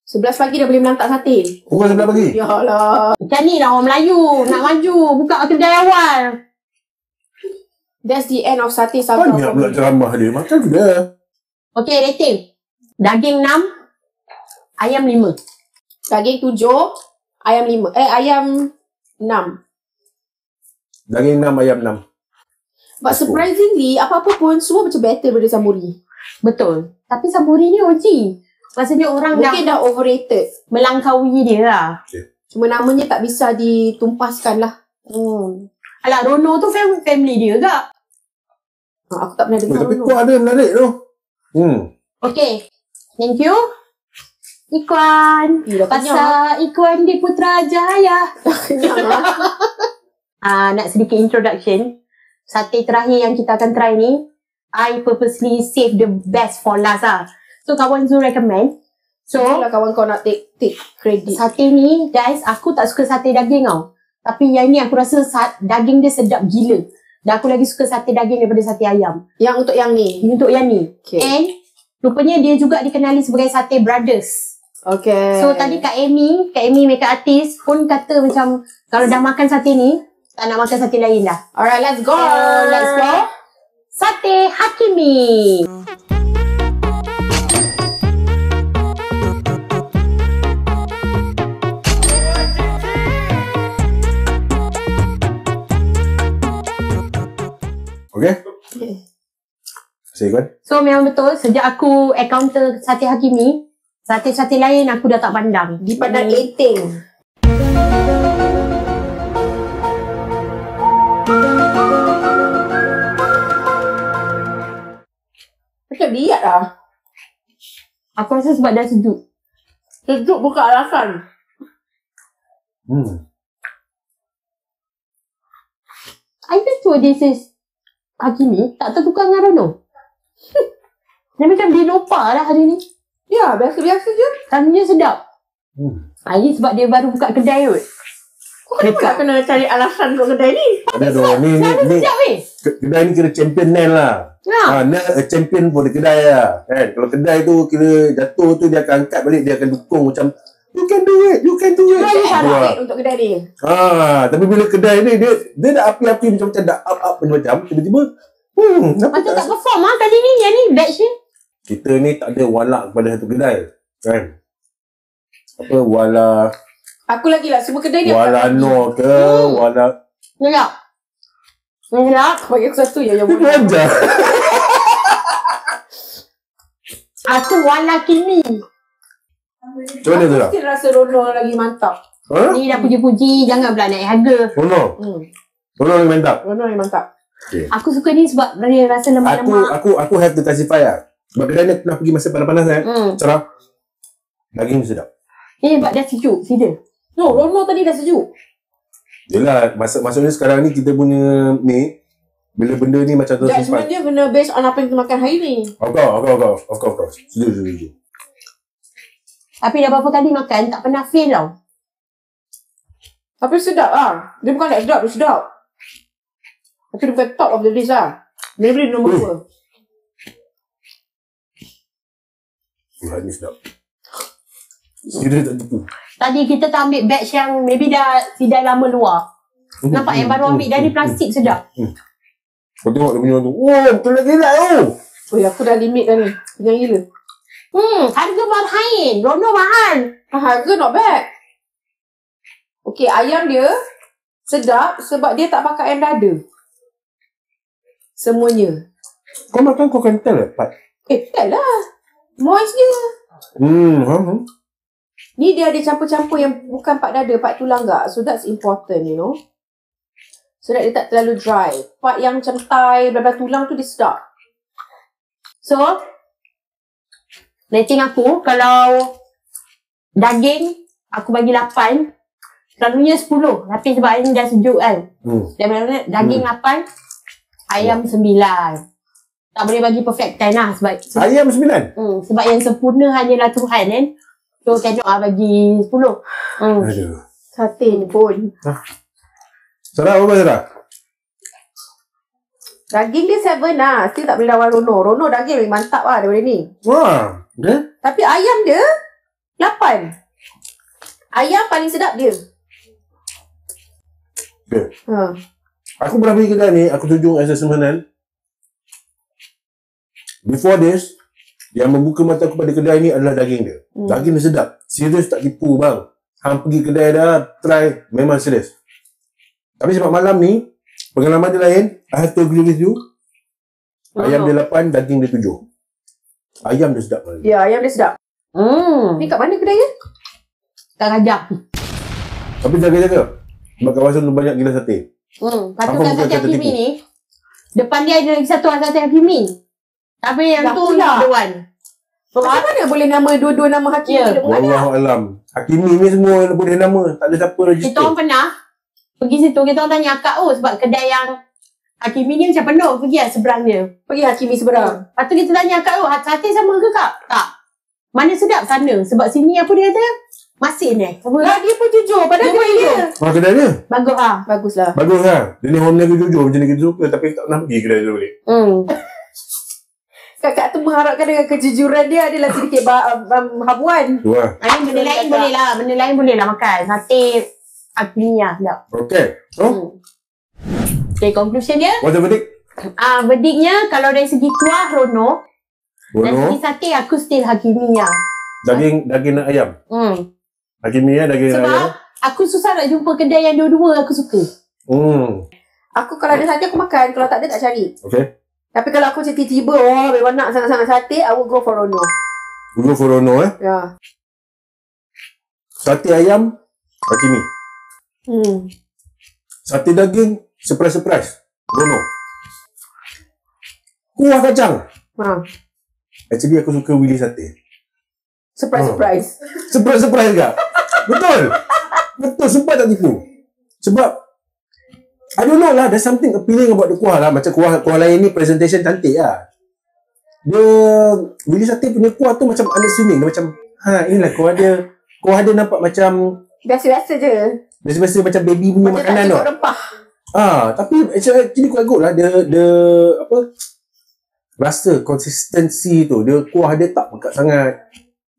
Speaker 3: 11 pagi dah boleh melantak sate.
Speaker 4: Pukul 11 pagi?
Speaker 3: Yalah.
Speaker 5: Macam ni lah orang Melayu. Nak maju. Buka kedai awal.
Speaker 3: That's the end of sate sabah.
Speaker 4: Banyak pula ceramah dia. Makan sudah.
Speaker 5: Okay, rating. Daging 6. Ayam 5.
Speaker 3: Daging 7. Ayam 5. Ayam 6.
Speaker 4: Daging 6, ayam 6.
Speaker 3: But surprisingly, apa-apa pun semua macam better daripada Samburi.
Speaker 5: Betul. Tapi Samburi ni OG. Maksudnya orang
Speaker 3: mungkin dah overrated.
Speaker 5: Melangkaui dia lah.
Speaker 4: Okay.
Speaker 3: Cuma namanya tak bisa ditumpaskan lah.
Speaker 5: Alah, Rono tu family dia ke?
Speaker 3: Aku tak pernah dengar
Speaker 4: Tapi
Speaker 3: Rono.
Speaker 4: kuah ada menarik tu.
Speaker 5: Okay. Thank you. Ikuan. Pasal Ikuan di Putrajaya. Nak sedikit introduction. Sate terakhir yang kita akan try ni, I purposely save the best for last lah. So kawan Zul recommend So
Speaker 3: itulah kawan kau nak take credit.
Speaker 5: sate ni guys, aku tak suka sate daging tau. Tapi yang ni aku rasa daging dia sedap gila. Dan aku lagi suka sate daging daripada sate ayam.
Speaker 3: Yang untuk yang ni.
Speaker 5: Ini untuk yang ni.
Speaker 3: Okay.
Speaker 5: And rupanya dia juga dikenali sebagai sate brothers.
Speaker 3: Okay.
Speaker 5: So tadi Kak Amy makeup artist pun kata macam kalau dah makan sate ni, tak nak makan sate lain dah.
Speaker 3: Alright, let's go.
Speaker 5: Let's go. Sate Hakimi.
Speaker 4: Okay? Saya kan?
Speaker 5: So memang betul, sejak aku encounter sate Hakimi, sate-sate lain aku dah tak pandang.
Speaker 3: Dipandang enteng. Macam biat lah.
Speaker 5: Aku rasa sebab dah sejuk.
Speaker 3: Sejuk bukan alasan.
Speaker 5: I just sure this is Hakimi tak tertukar dengan Rono. Dia macam dinopa lah hari ni.
Speaker 3: Ya, biasa-biasa je.
Speaker 5: Rasanya sedap. Ini sebab dia baru buka kedai kot.
Speaker 3: Kenapa nak kena cari alasan untuk kedai ni?
Speaker 4: Ada tu. Ni
Speaker 5: Sedap weh.
Speaker 4: kedai ni kira champion Nel lah. Nel a champion for the kedai lah. Kan? Kalau kedai tu kira jatuh tu dia akan angkat balik, dia akan dukung macam you can do it.
Speaker 3: Saya harap untuk kedai ni.
Speaker 4: Tapi bila kedai ni dia dah api-api macam dah up macam tiba-tiba
Speaker 5: Macam tak perform lah kali ni. Yang ni batch ni.
Speaker 4: kita ni tak ada walak kepada satu kedai. Kan? Apa wala
Speaker 3: Aku lagi lah semua kedai ni.
Speaker 4: wala no ke wala
Speaker 5: Sedap. Sedap.
Speaker 3: Bagi aku satu yang
Speaker 4: itu
Speaker 3: boleh.
Speaker 4: aja.
Speaker 5: Aku wala Kimi.
Speaker 4: Macam mana tu lah?
Speaker 3: Mesti rasa Rono lagi mantap.
Speaker 4: Ha?
Speaker 5: Ni dah puji-puji. Jangan pula naik harga.
Speaker 4: Rono lagi mantap.
Speaker 3: Rono lagi mantap.
Speaker 5: Aku suka ni sebab dia rasa lemak-lemak.
Speaker 4: Aku have to classify lah. Sebab kedai ni pernah pergi masa panas-panas kan. Cerah. Daging sedap.
Speaker 5: Ni sebab dah sejuk. Sida.
Speaker 3: No, Rono tadi dah sejuk.
Speaker 4: Yelah, maksudnya sekarang ni kita punya ni, bila benda ni macam
Speaker 3: Judgement
Speaker 4: tersimpan.
Speaker 3: dia kena based on apa yang kita makan hari ni.
Speaker 4: Of course. Setuju.
Speaker 5: Tapi dah berapa kali makan, tak pernah fail tau.
Speaker 3: Tapi sedap lah. Dia bukan tak sedap, dia sedap. Tapi dia bukan top of the list lah. Dia beri nombor 2.
Speaker 4: Ni sedap. Serius tak tipu.
Speaker 5: Tadi kita tak ambil batch yang maybe dah sidai lama luar. Nampak yang baru ambil dari plastik sedap.
Speaker 4: Kau tengok dia punya tu. Oh, betul lagi lah tu.
Speaker 3: Oh, aku dah limit dah ni. Kenyang gila.
Speaker 5: Harga mahal. Rono mahal.
Speaker 3: Harga not bad. Okay, ayam dia sedap sebab dia tak pakai ayam dada. Semuanya.
Speaker 4: Kau makan kau akan tell lah, Pat.
Speaker 3: Tak lah. Moist dia. Ni dia ada campur-campur yang bukan part dada, part tulang tak. So that's important, you know. So that dia tak terlalu dry. Part yang macam thigh, belah tulang tu dia sedap.
Speaker 5: So, rating aku, kalau daging, aku bagi 8. Selalunya 10. Tapi sebab ini dah sejuk kan. Daripada daging 8, ayam 9. Tak boleh bagi perfect 10 lah.
Speaker 4: Ayam 9?
Speaker 5: Sebab yang sempurna hanyalah Tuhan kan. So, cannot lah bagi 10.
Speaker 4: Aduh.
Speaker 3: Sate pun.
Speaker 4: Sarah, apa Sarah?
Speaker 3: Daging dia 7 lah. Still tak boleh lawan Rono. Rono daging lebih mantap lah daripada ni.
Speaker 4: Wah. Okay.
Speaker 3: Tapi ayam dia 8. Ayam paling sedap dia.
Speaker 4: Okay. Aku pernah pergi kedai ni, aku tunjuk as a semenan. Before this, yang membuka mata aku pada kedai ni adalah daging dia. Daging dia sedap. Serius tak tipu bang. Hang pergi kedai dah, try, memang serius. Tapi sebab malam ni, pengalaman dia lain, I have to agree with you. Ayam dia 8, daging dia 7. Ayam dia sedap.
Speaker 3: Ya, ayam dia sedap. Ni kat mana kedai dia?
Speaker 5: Tak rajak.
Speaker 4: Tapi jaga-jaga. Sebab kawasan tu banyak gila sate.
Speaker 5: Patutkan sate Hakimi ni, depan dia ada lagi satu sate Hakimi. Tapi yang
Speaker 3: Dah
Speaker 5: tu
Speaker 3: pula.
Speaker 5: the one.
Speaker 3: Macam mana boleh nama dua-dua nama Hakimi?
Speaker 5: Ya.
Speaker 3: Dia bukan ada.
Speaker 4: Wallahualam. Hakimi ni semua boleh nama. Tak ada siapa register.
Speaker 5: Kita orang pernah pergi situ, kita orang tanya akak, sebab kedai yang Hakimi ni macam penuh, pergi lah seberang dia.
Speaker 3: Pergi Hakimi seberang.
Speaker 5: Lepas tu kita tanya akak, sate sama ke kak? Tak. mana sedap sana. Sebab sini apa dia kata? Masin Apa?
Speaker 3: Dia pun jujur. Padahal
Speaker 5: Dia pun
Speaker 3: dia.
Speaker 4: Kedai dia?
Speaker 5: Bagus
Speaker 3: Baguslah.
Speaker 4: Bagus lah. Dia ni orang Melayu jujur macam ni kita suka. Tapi tak pernah pergi kedai tu balik.
Speaker 3: Kakak tu mengharapkan dengan kejujuran dia adalah sedikit habuan.
Speaker 4: Tu lah.
Speaker 5: Benda lain boleh lah. Benda lain boleh lah makan. Sate Akminya sedap.
Speaker 4: Okay. So,
Speaker 5: Okay, conclusion dia.
Speaker 4: what's the verdict?
Speaker 5: Verdiknya kalau dari segi kuah Rono. Dan
Speaker 4: Bono,
Speaker 5: segi sate aku still Hakimiya.
Speaker 4: daging ayam. Hakimi daging
Speaker 5: Sebab
Speaker 4: ayam.
Speaker 5: aku susah nak jumpa kedai yang dua-dua aku suka.
Speaker 3: Aku kalau ada sate aku makan. Kalau tak ada tak cari.
Speaker 4: Okay.
Speaker 3: Tapi kalau aku tiba-tiba memang nak sangat-sangat sate, I will go for Rono.
Speaker 4: Go for Rono
Speaker 3: Ya.
Speaker 4: Sate ayam, Hakimi. Sate daging, surprise. Rono. Kuah kacang. Actually aku suka Willy Sate.
Speaker 3: Surprise.
Speaker 4: Surprise juga. Betul, sumpah tak tipu. Sebab I don't know lah, there's something appealing about the kuah lah. Macam kuah lain ni presentation cantik lah. Dia Willy Sate punya kuah tu macam unassuming. Dia macam inilah kuah dia nampak macam
Speaker 3: Biasa-biasa je.
Speaker 4: biasa-biasa macam baby punya
Speaker 3: Macam
Speaker 4: makanan
Speaker 3: tak
Speaker 4: tau.
Speaker 3: cukup rempah.
Speaker 4: Tapi actually quite good lah. Dia apa, rasa konsistensi tu. Dia kuah dia tak pekat sangat.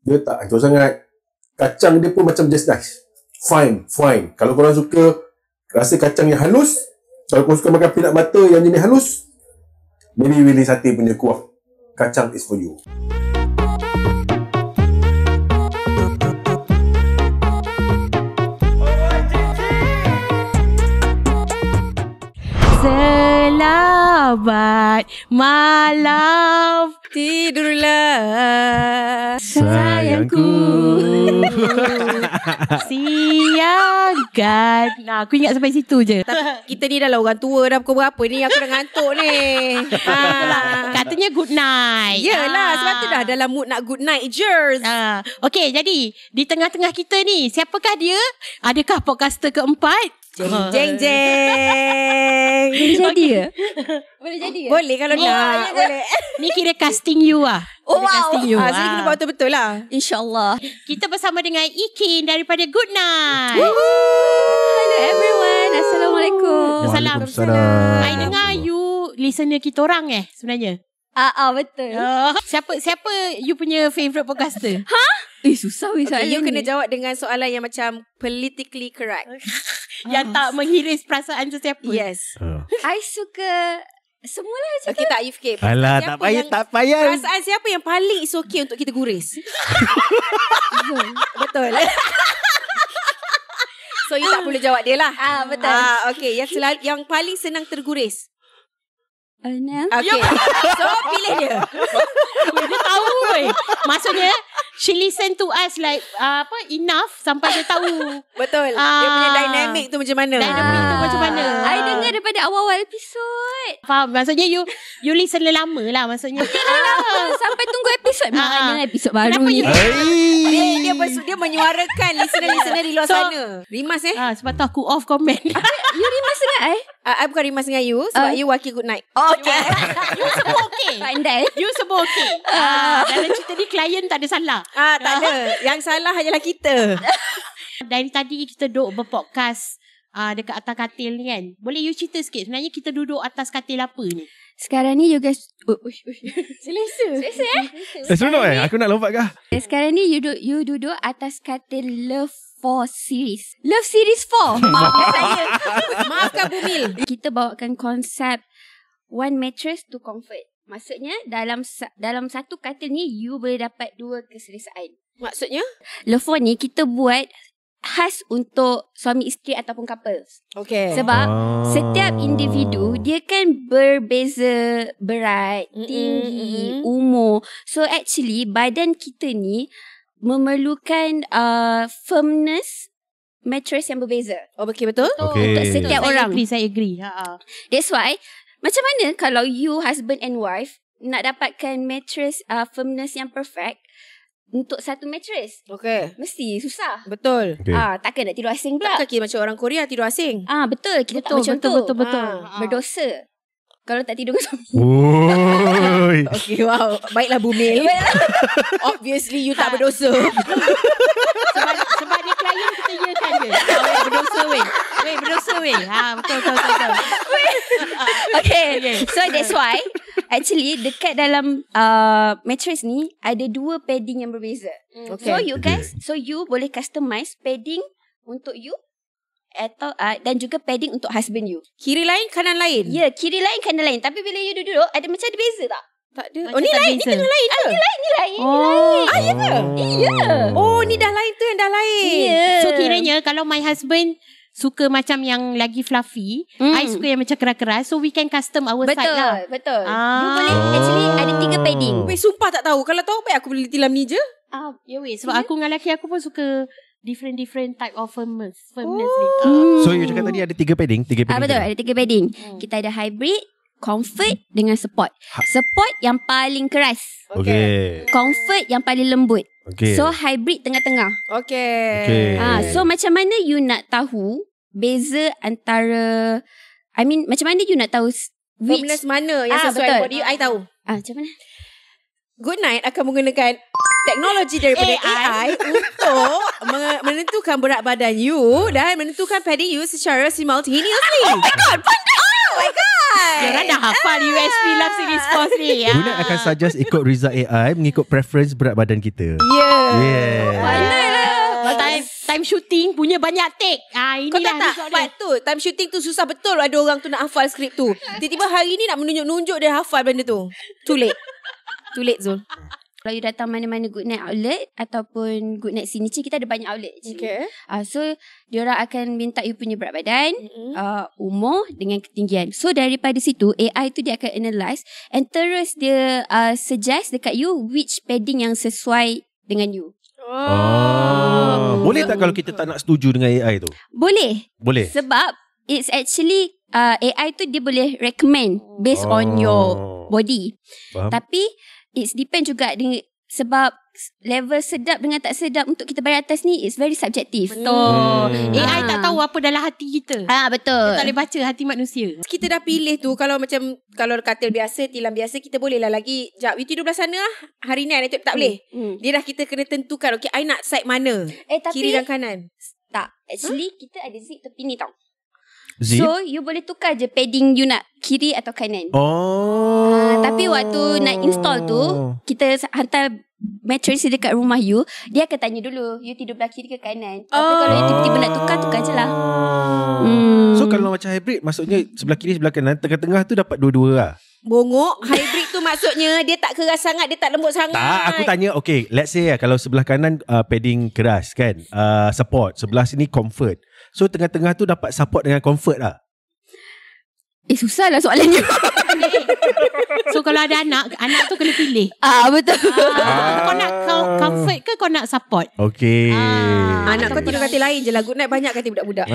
Speaker 4: Dia tak hancur sangat. Kacang dia pun macam just nice. Fine. Kalau korang suka rasa kacang yang halus, kalau korang suka makan peanut butter yang jenis halus, maybe Willy Sate punya kuah kacang is for you.
Speaker 2: Selamat malam.
Speaker 3: Tidurlah
Speaker 2: Sayangku. Siangkan. Nah, aku ingat sampai situ je.
Speaker 3: Kita ni dah lah orang tua. Dah pukul berapa ni? Aku dah ngantuk ni.
Speaker 2: Katanya good night.
Speaker 3: Yelah, sebab tu dah dalam mood nak good night je.
Speaker 2: Okay, jadi di tengah-tengah kita ni, siapakah dia? Adakah podcaster keempat?
Speaker 3: Jeng.
Speaker 6: Boleh jadi ke? Boleh jadi ke?
Speaker 3: Boleh kalau nak. Boleh.
Speaker 2: Ni kira casting you lah.
Speaker 3: Oh,
Speaker 2: Kira casting you.
Speaker 3: So kena buat betul-betul lah.
Speaker 6: InsyaAllah.
Speaker 2: Kita bersama dengan Ikin daripada Good Night.
Speaker 6: Hello everyone. Assalamualaikum.
Speaker 2: Waalaikumsalam. I dengar you listener kita orang sebenarnya.
Speaker 6: Betul.
Speaker 2: Siapa you punya favourite podcaster?
Speaker 6: Susah weh soalan
Speaker 3: Okay, you
Speaker 6: ni.
Speaker 3: kena jawab dengan soalan yang macam politically correct.
Speaker 2: Yang tak menghiris perasaan sesiapa.
Speaker 3: Yes.
Speaker 6: I suka semula je.
Speaker 3: Okay, tak, you fikir.
Speaker 1: Alah,
Speaker 3: Siapa
Speaker 1: tak payah.
Speaker 3: Perasaan siapa yang paling is okay untuk kita guris? Betul. So, you tak perlu jawab dia lah.
Speaker 6: Betul.
Speaker 3: Okay, yang paling senang terguris.
Speaker 6: Anel.
Speaker 3: Okay. So, pilih dia.
Speaker 2: Dia tahu weh. Maksudnya she listen to us like enough sampai dia tahu
Speaker 3: Betul. Dia punya dynamic tu macam mana.
Speaker 2: dynamic tu macam mana.
Speaker 6: I dengar daripada awal-awal episod.
Speaker 2: Faham? Maksudnya you listen lama lah maksudnya.
Speaker 6: Sampai tunggu episod. Dengar episod baru
Speaker 2: Kenapa
Speaker 6: ni.
Speaker 2: you
Speaker 3: Dia menyuarakan listener-listener di luar sana. Rimas
Speaker 2: sebab tu aku off comment.
Speaker 6: You rimas dengan I?
Speaker 3: I bukan rimas dengan you sebab you wakil good night.
Speaker 6: Okay.
Speaker 2: You semua okay.
Speaker 6: Pandai.
Speaker 2: You semua okay. Dalam cerita ni klien tak ada salah.
Speaker 3: Tak ada. Yang salah hanyalah kita.
Speaker 2: Dari tadi kita duduk berpodcast dekat atas katil ni kan. Boleh you cerita sikit sebenarnya kita duduk atas katil apa ni?
Speaker 6: Sekarang ni you guys Selesa
Speaker 1: Seronok Aku nak lompat kah?
Speaker 6: Sekarang ni you duduk atas katil Love 4 series. Love series 4.
Speaker 3: Maafkan Bumil.
Speaker 6: Kita bawakan konsep one mattress to comfort. Maksudnya dalam satu katil ni you boleh dapat dua keselesaan.
Speaker 3: Maksudnya?
Speaker 6: Love 4 ni kita buat khas untuk suami isteri ataupun couples.
Speaker 3: Okay.
Speaker 6: Sebab setiap individu dia kan berbeza berat, tinggi, umur. So actually badan kita ni memerlukan firmness mattress yang berbeza.
Speaker 3: Oh, okay, betul?
Speaker 1: Okay.
Speaker 6: Untuk setiap orang.
Speaker 2: Saya agree.
Speaker 6: That's why macam mana kalau you husband and wife nak dapatkan mattress firmness yang perfect untuk satu mattress?
Speaker 3: Okay.
Speaker 6: Mesti susah.
Speaker 3: Betul.
Speaker 1: Okay.
Speaker 6: Takkan nak tidur asing pula.
Speaker 3: Tak kaki macam orang Korea tidur asing.
Speaker 6: Betul. Kita tak macam tu.
Speaker 2: Betul.
Speaker 6: Berdosa. Kalau tak tidur dengan suami.
Speaker 1: Oi.
Speaker 3: Okay, wow. Baiklah Bumil. Obviously you tak berdosa.
Speaker 2: Sebab dia klien kita kan je. Berdosa weh. Berdosa weh. Betul.
Speaker 6: Okay. So that's why actually dekat dalam mattress ni ada 2 padding yang berbeza.
Speaker 3: Okay.
Speaker 6: So you boleh customize padding untuk you atau dan juga padding untuk husband you.
Speaker 3: Kiri lain, kanan lain.
Speaker 6: Ya, kiri lain kanan lain. Tapi bila you duduk ada macam ada beza tak?
Speaker 3: Tak ada.
Speaker 2: Macam
Speaker 3: Ni
Speaker 2: tak
Speaker 3: lain. Ni
Speaker 2: beza.
Speaker 3: tengah lain ke?
Speaker 6: Ni lain.
Speaker 3: Ya ke?
Speaker 6: Iya.
Speaker 3: Oh, ni dah lain tu yang dah lain.
Speaker 6: Ya.
Speaker 2: So kiranya kalau my husband suka macam yang lagi fluffy, I suka yang macam keras-keras, so we can custom our side lah.
Speaker 6: Betul. You boleh actually ada 3 padding.
Speaker 3: Weh, sumpah tak tahu. Kalau tahu baik aku boleh tilam ni je.
Speaker 2: Ya weh, sebab aku dengan lelaki aku pun suka different type of firmness ni.
Speaker 1: So you cakap tadi ada 3 padding. 3 padding.
Speaker 6: Betul, ada 3 padding. Kita ada hybrid, comfort dengan support. Support yang paling keras,
Speaker 1: Okay.
Speaker 6: comfort yang paling lembut.
Speaker 1: Okay.
Speaker 6: So hybrid tengah-tengah.
Speaker 3: Okay.
Speaker 6: So macam mana you nak tahu beza antara, macam mana you nak tahu
Speaker 3: Firmness mana yang sesuai
Speaker 6: betul.
Speaker 3: body you, I tahu.
Speaker 6: Macam mana?
Speaker 3: Good Night akan menggunakan teknologi daripada AI untuk menentukan berat badan you dan menentukan padding you secara simultaneously. Oh my god,
Speaker 2: Diorang dah hafal USP Love Series Force ni ya.
Speaker 1: Guna akan suggest ikut result AI mengikut preference berat badan kita.
Speaker 2: Time shooting punya banyak take.
Speaker 3: Kau
Speaker 2: Inilah
Speaker 3: tak part tu. Time shooting tu susah betul ada orang tu nak hafal skrip tu. Tiba-tiba hari ni nak menunjuk-nunjuk dia hafal benda tu. Too late Zul.
Speaker 6: Kalau you datang mana-mana Good Night outlet ataupun Good Night Signature, kita ada banyak outlet.
Speaker 3: Okay.
Speaker 6: So diorang akan minta you punya berat badan, umur dengan ketinggian. So daripada situ AI tu dia akan analyse and terus dia suggest dekat you which padding yang sesuai dengan you.
Speaker 1: Boleh tak kalau kita tak nak setuju dengan AI tu?
Speaker 6: Boleh.
Speaker 1: Sebab
Speaker 6: It's actually AI tu dia boleh recommend based on your body.
Speaker 1: Faham.
Speaker 6: Tapi it depend juga dengan, sebab level sedap dengan tak sedap untuk kita bayar atas ni is very subjective.
Speaker 2: Betul. AI tak tahu apa dalam hati kita.
Speaker 6: Betul.
Speaker 2: Dia tak boleh baca hati manusia.
Speaker 3: Kita dah pilih tu. Kalau macam kalau katil biasa, tilam biasa, kita boleh lah lagi jap you tidur belah sana lah. Hari ni tak boleh. Dia dah kita kena tentukan, okay, I nak side mana,
Speaker 6: Tapi
Speaker 3: kiri dan kanan.
Speaker 6: tak. Actually kita ada zip tepi ni tau.
Speaker 1: Zip?
Speaker 6: So you boleh tukar je padding you nak kiri atau kanan. Tapi waktu nak install tu, kita hantar mattress dekat rumah you, dia akan tanya dulu you tidur belah kiri ke kanan. Tapi kalau you tiba-tiba nak tukar je lah.
Speaker 1: So kalau macam hybrid, maksudnya sebelah kiri sebelah kanan, tengah-tengah tu dapat dua-dua lah.
Speaker 3: Bongok. Hybrid tu maksudnya dia tak keras sangat, dia tak lembut sangat.
Speaker 1: Tak, aku tanya, okay, let's say kalau sebelah kanan padding keras kan, support, sebelah sini comfort. So tengah-tengah tu dapat support dengan comfort lah.
Speaker 6: Susah lah soalannya.
Speaker 2: So kalau ada anak tu kena pilih.
Speaker 6: Betul.
Speaker 2: Kau nak comfort ke kau nak support?
Speaker 1: Okay.
Speaker 3: Anak kau tidur katil lain je lah. Good Night banyak katil budak-budak.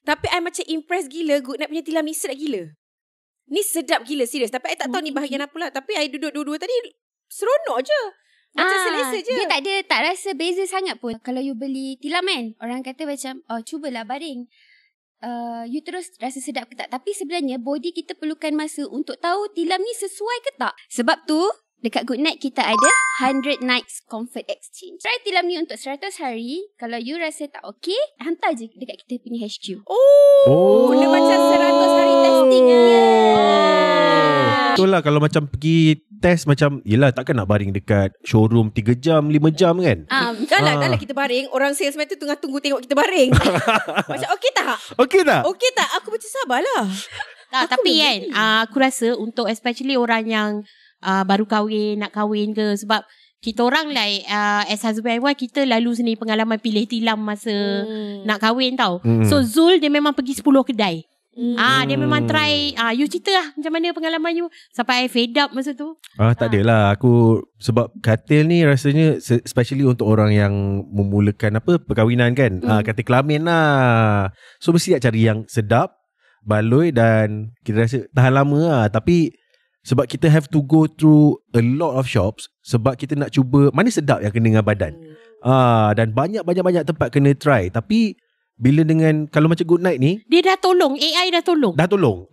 Speaker 3: Tapi I macam impress gila. Good Night punya tilam ni sedap gila. Ni sedap gila, serius. Tapi I tak tahu ni bahagian apa lah. Tapi I duduk dua-dua tadi seronok je. Macam selesa je.
Speaker 6: Dia tak rasa beza sangat pun. Kalau you beli tilam kan, orang kata macam, cubalah baring. You terus rasa sedap ke tak. Tapi sebenarnya body kita perlukan masa untuk tahu tilam ni sesuai ke tak. Sebab tu dekat Good Night kita ada 100 Nights Comfort Exchange. Try tilam ni untuk 100 hari. Kalau you rasa tak okay, hantar je dekat kita punya HQ.
Speaker 3: Dia macam 100 hari testing.
Speaker 1: Betul lah, kalau macam pergi test macam, yelah takkan nak baring dekat showroom 3 jam 5 jam kan.
Speaker 3: Dah lah kita baring. Orang salesman tu tengah tunggu tengok kita baring. Macam okey tak? Okey tak? Aku macam sabarlah.
Speaker 2: Tapi kan aku rasa untuk especially orang yang baru kahwin, nak kahwin ke, sebab kita orang like as husband and wife, kita lalu sendiri pengalaman pilih tilam masa nak kahwin tau. So Zul dia memang pergi 10 kedai. Dia memang try. You cerita lah macam mana pengalaman you sampai I fed up masa tu.
Speaker 1: Tak adalah. Aku sebab katil ni rasanya especially untuk orang yang memulakan perkahwinan kan. Katil kelamin lah. So mesti nak cari yang sedap, baloi dan kita rasa tahan lama lah. Tapi sebab kita have to go through a lot of shops, sebab kita nak cuba mana sedap yang kena dengan badan. Dan banyak tempat kena try. Tapi bila dengan kalau macam good night ni
Speaker 2: Dia dah tolong, AI dah tolong.
Speaker 1: dah tolong.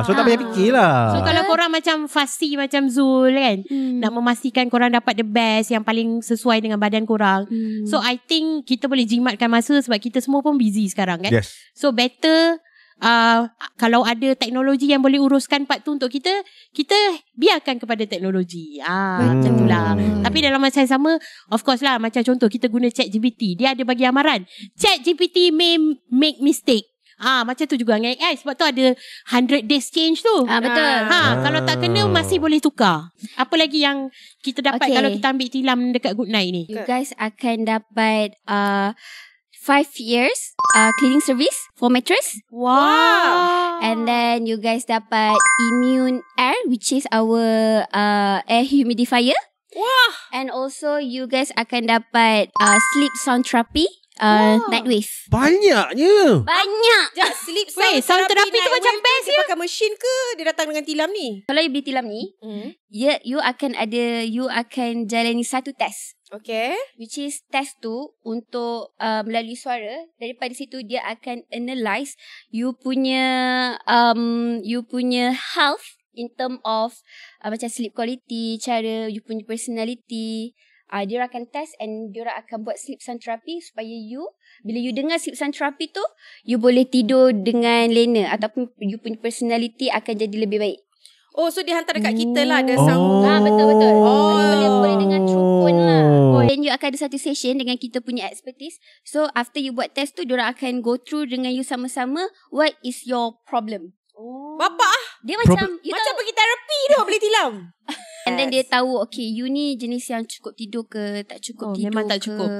Speaker 1: So tak payah fikir lah.
Speaker 2: So kalau korang macam fussy macam Zul kan, nak memastikan korang dapat the best yang paling sesuai dengan badan korang. So I think kita boleh jimatkan masa sebab kita semua pun busy sekarang kan.
Speaker 1: Yes.
Speaker 2: So better kalau ada teknologi yang boleh uruskan part tu untuk kita biarkan kepada teknologi. Macam itulah. Tapi dalam masa yang sama, of course lah, macam contoh kita guna ChatGPT, dia ada bagi amaran. ChatGPT may make mistake. Macam tu juga dengan AI. Sebab tu ada 100 days change tu.
Speaker 6: Betul.
Speaker 2: Kalau tak kena masih boleh tukar. Apa lagi yang kita dapat kalau kita ambil tilam dekat Good Night ni?
Speaker 6: You guys akan dapat 5 years cleaning service for mattress.
Speaker 2: Wow.
Speaker 6: And then you guys dapat immune air, which is our air humidifier.
Speaker 3: Wah.
Speaker 6: And also you guys akan dapat sleep sound therapy, night wave.
Speaker 1: Banyaknya.
Speaker 6: Banyak.
Speaker 3: Sekejap, sleep
Speaker 2: Weh, sound therapy tu macam best
Speaker 3: Dia pakai mesin ke dia datang dengan tilam ni?
Speaker 6: Kalau you beli tilam ni, you akan jalani satu test.
Speaker 3: Okay.
Speaker 6: Which is test tu untuk melalui suara. Daripada situ dia akan analyse you punya health in term of macam sleep quality, cara you punya personality. Dia akan test and dia akan buat sleep sound therapy supaya bila you dengar sleep sound therapy tu, you boleh tidur dengan lena ataupun you punya personality akan jadi lebih baik.
Speaker 3: Oh, so dia hantar dekat kita lah ada sound.
Speaker 6: Betul-betul.
Speaker 3: Oh.
Speaker 6: You boleh dengar true phone lah. Then you akan ada satu session dengan kita punya expertise. So after you buat test tu, diorang akan go through dengan you sama-sama what is your problem.
Speaker 3: Bapak
Speaker 6: Dia macam
Speaker 3: macam pergi terapi dah beli tilam.
Speaker 6: And then dia tahu okay, you ni jenis yang cukup tidur ke tak cukup tidur
Speaker 2: memang tak
Speaker 6: ke.
Speaker 2: cukup.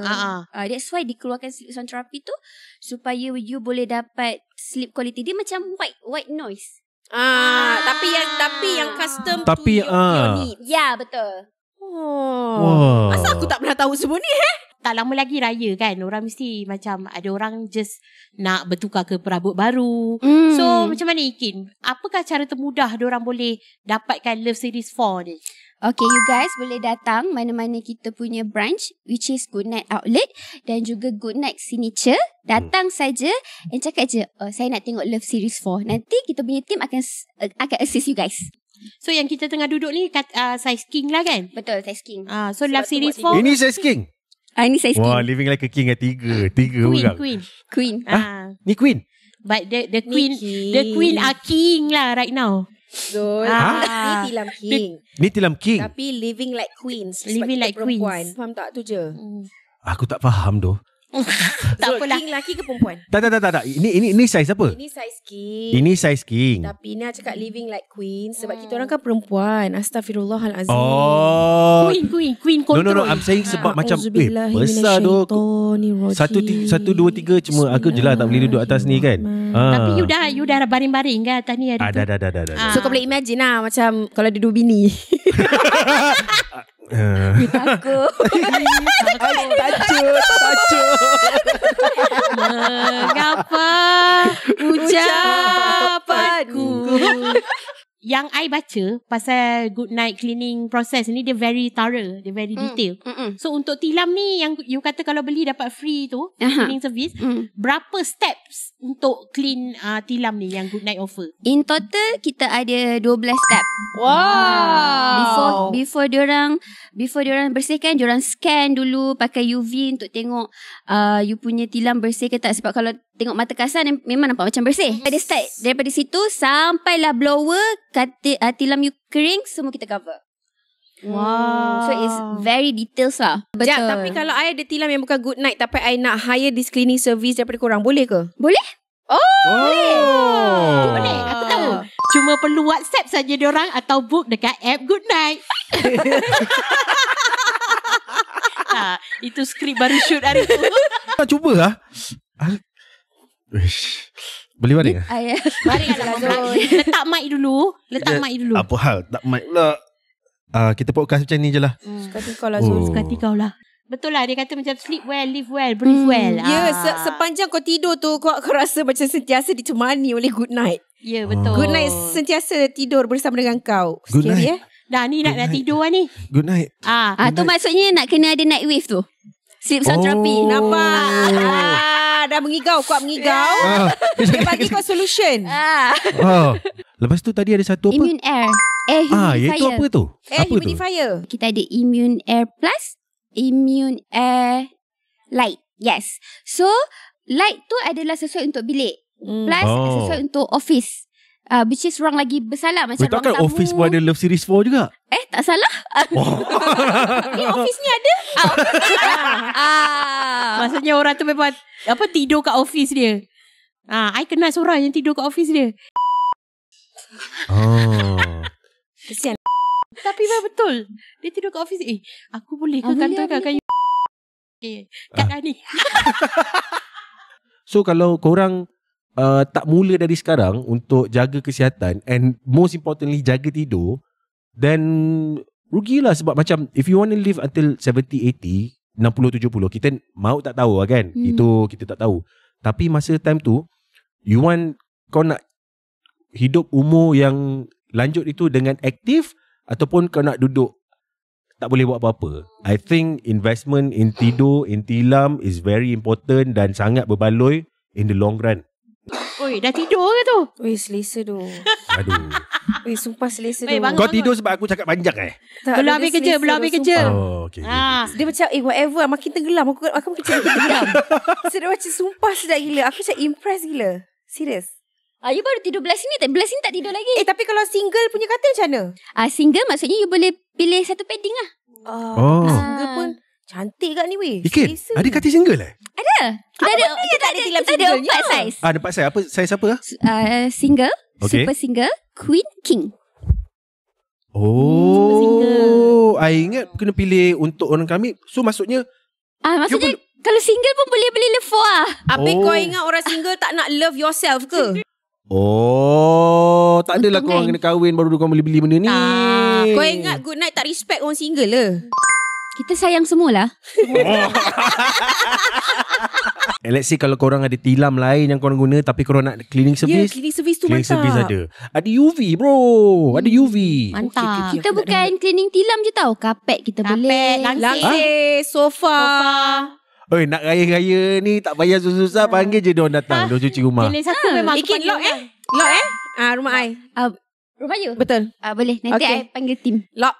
Speaker 6: That's why dikeluarkan sleep sound therapy tu supaya you boleh dapat sleep quality. Dia macam white noise.
Speaker 3: Tapi yang custom
Speaker 1: Tapi,
Speaker 3: to your needs.
Speaker 6: Ya, betul.
Speaker 1: Wow.
Speaker 3: Masa aku tak pernah tahu semua ni
Speaker 2: Tak lama lagi raya kan, orang mesti macam ada orang just nak bertukar ke perabot baru. So macam mana Ikin? Apakah cara termudah diorang boleh dapatkan Love Series 4 ni?
Speaker 6: Okay, you guys boleh datang mana-mana kita punya branch, which is Good Night Outlet dan juga Good Night Signature. Datang saja and cakap je, saya nak tengok Love Series 4. Nanti kita punya team akan assist you guys.
Speaker 2: So yang kita tengah duduk ni size king lah kan?
Speaker 6: Betul, size king.
Speaker 2: So Love Series 4
Speaker 1: Ini size king.
Speaker 6: Ini size king.
Speaker 1: Wah, living like a king tiga orang.
Speaker 2: Queen.
Speaker 1: Ni queen.
Speaker 2: But the queen are king lah right now.
Speaker 3: Zul, ni tilam king.
Speaker 1: Ni tilam king.
Speaker 3: Tapi living like queens.
Speaker 2: Living like
Speaker 3: perempuan.
Speaker 2: queens.
Speaker 3: Faham tak tu je?
Speaker 1: Aku tak faham tu.
Speaker 2: Tak
Speaker 3: Zul,
Speaker 2: apalah.
Speaker 3: king laki ke perempuan?
Speaker 1: Tak. Ini size apa?
Speaker 3: Ini size king.
Speaker 1: Ini size king.
Speaker 3: Tapi ni cakap living like queen sebab kita orang kan perempuan. Astaghfirullahalazim.
Speaker 1: Oh.
Speaker 2: Queen control.
Speaker 1: No, I'm saying sebab macam besar tu. 1, 2, 3 cuma aku je lah tak boleh duduk atas ni kan.
Speaker 2: Tapi you dah baring-baring kan atas ni hari tu.
Speaker 1: Dah.
Speaker 3: So kau boleh imagine lah macam kalau ada 2 bini.
Speaker 6: Takut.
Speaker 1: Tajuk.
Speaker 2: Mengapa ucapanku? Yang I baca pasal Good Night cleaning process ni, dia very thorough, dia very detail. So untuk tilam ni yang you kata kalau beli dapat free tu, cleaning service, berapa steps untuk clean tilam ni yang Good Night offer?
Speaker 6: In total kita ada 12 step.
Speaker 3: Wow.
Speaker 6: Before diorang bersihkan, diorang scan dulu pakai UV untuk tengok you punya tilam bersih ke tak. Sebab kalau tengok mata kasar memang nampak macam bersih. Ada start daripada situ sampailah blower, tilam you kering, semua kita cover.
Speaker 2: Wow.
Speaker 6: So it's very details lah. Betul.
Speaker 3: Tapi kalau I ada tilam yang bukan Good Night tapi I nak hire this cleaning service daripada korang, boleh ke?
Speaker 6: Boleh?
Speaker 2: Boleh, aku tahu. Cuma perlu WhatsApp saja diorang atau book dekat app Good Night. Itu skrip baru shoot hari tu.
Speaker 1: Nak cuba lah. Boleh baring?
Speaker 2: Baring lah. Letak mic dulu.
Speaker 1: Apa hal? Tak mic pula. Kita podcast macam ni je lah.
Speaker 3: Suka hati kau lah Zul.
Speaker 2: Suka hati kau lah. Betul lah, dia kata macam sleep well, live well, breathe well.
Speaker 3: Ya, sepanjang kau tidur tu kau rasa macam sentiasa ditemani oleh Good Night.
Speaker 2: Ya, betul.
Speaker 3: Good Night sentiasa tidur bersama dengan kau.
Speaker 1: Good
Speaker 3: Scary
Speaker 1: night.
Speaker 2: Dah ni nak tidur lah ni.
Speaker 1: Good night.
Speaker 6: Tu maksudnya nak kena ada night wave tu. Sleep sound therapy.
Speaker 3: Nampak? dah mengigau. Kuat mengigau. Dia bagi kau solution.
Speaker 1: Lepas tu tadi ada satu apa?
Speaker 6: Immune Air. Air humidifier.
Speaker 1: Iaitu apa tu?
Speaker 3: Air
Speaker 1: Apa tu?
Speaker 3: humidifier.
Speaker 6: Kita ada Immune Air Plus, Immune Air Light. Yes. So, light tu adalah sesuai untuk bilik. Plus sesuai untuk office. Which is ruang lagi besar lah. Macam ruang
Speaker 1: takkan
Speaker 6: tamu.
Speaker 1: Office pun ada Love Series 4 juga?
Speaker 6: Tak salah.
Speaker 3: Ni office ni ada.
Speaker 2: Maksudnya orang tu memang tidur kat office dia. I kenal seorang yang tidur kat office dia.
Speaker 3: Kesian.
Speaker 2: Tapi betul. Dia tidur kat office. Aku boleh ke kantor kat kayu? Kat dah ni.
Speaker 1: So kalau korang tak mula dari sekarang untuk jaga kesihatan and most importantly jaga tidur, then rugilah. Sebab macam if you want to live until 70, 80, 60, 70, kita mau tak tahu lah kan. Itu kita tak tahu. Tapi masa time tu kau nak hidup umur yang lanjut itu dengan aktif, ataupun kau nak duduk tak boleh buat apa-apa. I think investment in tidur, in tilam is very important dan sangat berbaloi in the long run.
Speaker 2: Oi, dah tidur ke tu?
Speaker 3: Weh, selesa tu.
Speaker 1: Aduh.
Speaker 3: Weh, sumpah selesa tu.
Speaker 2: Bangun.
Speaker 1: Kau tidur sebab aku cakap panjang
Speaker 2: Belum habis kerja,
Speaker 1: Okay.
Speaker 3: Dia macam whatever, makin tenggelam. Aku makin tenggelam. Sedap macam sumpah sedap gila. Aku macam impressed gila. Serius.
Speaker 6: You baru tidur belah sini tak tidur lagi.
Speaker 3: Tapi kalau single punya katil macam mana?
Speaker 6: Single maksudnya you boleh pilih satu padding lah.
Speaker 3: Single pun cantik kat ni weh.
Speaker 1: Ikin, ada katil single
Speaker 6: Ada. Kita ada 4 saiz.
Speaker 1: Ada 4 saiz. Apa saiz apa?
Speaker 6: Single,
Speaker 1: Okay.
Speaker 6: super single, queen, king.
Speaker 1: I ingat kena pilih untuk orang kami. So maksudnya
Speaker 6: Maksudnya kalau single pun boleh beli love for
Speaker 3: Habis kau ingat orang single tak nak love yourself ke?
Speaker 1: tak adalah kau kena kahwin baru kau boleh beli benda ni.
Speaker 3: Kau ingat good night tak respect orang single lah.
Speaker 6: Kita sayang semualah.
Speaker 1: And let's say kalau korang ada tilam lain yang korang guna tapi korang nak cleaning service.
Speaker 3: Cleaning service tu
Speaker 1: Cleaning
Speaker 3: mantap.
Speaker 1: service ada. Ada UV bro. Ada UV.
Speaker 2: Mantap.
Speaker 6: Kita bukan cleaning tilam je tau. Kapet kita boleh.
Speaker 3: Langsir, sofa.
Speaker 1: Oi, nak raya-raya ni tak payah susah-susah, panggil je diorang datang. Diorang cuci rumah.
Speaker 2: Jenis satu memang aku
Speaker 3: Ikin
Speaker 2: panggil
Speaker 3: lock rumah I.
Speaker 6: Rumah you?
Speaker 3: Betul.
Speaker 6: Boleh. Nanti
Speaker 3: Okay.
Speaker 6: I panggil tim.
Speaker 3: Lock.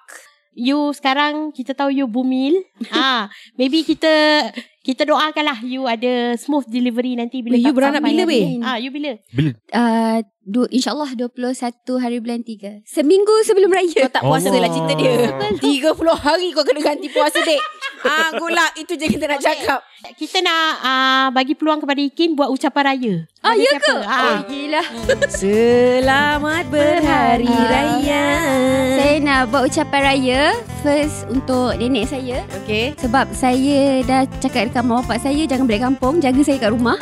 Speaker 2: You sekarang kita tahu you bumil. Maybe kita doakanlah you ada smooth delivery nanti bila
Speaker 3: You beranak bila weh?
Speaker 2: You bila?
Speaker 1: Bila?
Speaker 6: InsyaAllah 21 hari bulan 3. Seminggu sebelum raya.
Speaker 3: Kau tak puasa lah cerita dia. 30 hari kau kena ganti puasa dek. Good luck. Itu je kita nak cakap.
Speaker 2: Kita nak bagi peluang kepada Ikin buat ucapan raya.
Speaker 6: Ya ke? Gila.
Speaker 3: Selamat berhari raya.
Speaker 6: Saya nak buat ucapan raya first untuk nenek saya.
Speaker 3: Okay.
Speaker 6: Sebab saya dah cakap dekat mak bapak saya jangan balik kampung, jaga saya kat rumah.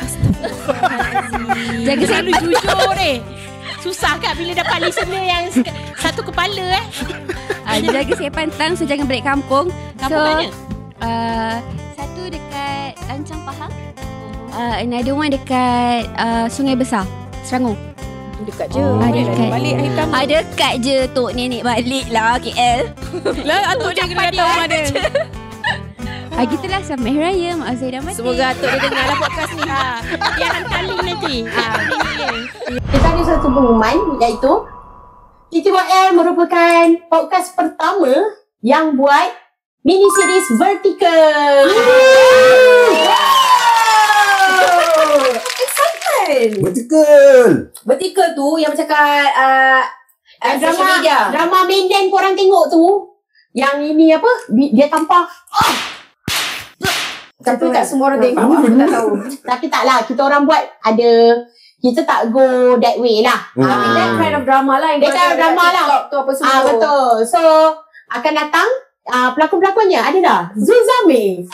Speaker 6: Jaga saya
Speaker 2: Selalu jujur ni. Susah kan bila dapat listener yang satu kepala
Speaker 6: jaga saya pantang, so jangan balik kampung.
Speaker 2: Kampung mana?
Speaker 6: Satu dekat Lancang Pahang. Another one dekat Sungai Besar, Selangor.
Speaker 3: Dekat je.
Speaker 6: Dekat.
Speaker 3: Balik hari pertama.
Speaker 6: Dekat je tok nenek balik lah KL.
Speaker 3: Lah atuk dia kena datang rumah dia.
Speaker 6: Gitulah, selamat Hari Raya Mak Zaidah mati.
Speaker 3: Semoga atuk dia dengar lah podcast ni.
Speaker 2: Dia hantar link nanti.
Speaker 5: Kita ada satu pengumuman iaitu TTYL merupakan podcast pertama yang buat mini series vertical. Excited. Vertical tu yang macam drama Menden korang tengok tu, yang ini apa, dia tampar tapi tak semua orang tengok. Aku tak tahu. Tapi taklah, kita orang buat ada, kita tak go that way lah.
Speaker 3: That kind of drama lah.
Speaker 5: That kind of drama lah.
Speaker 3: Tu apa semua.
Speaker 5: Betul. So akan datang pelakon-pelakonnya ada dah. Zulzami.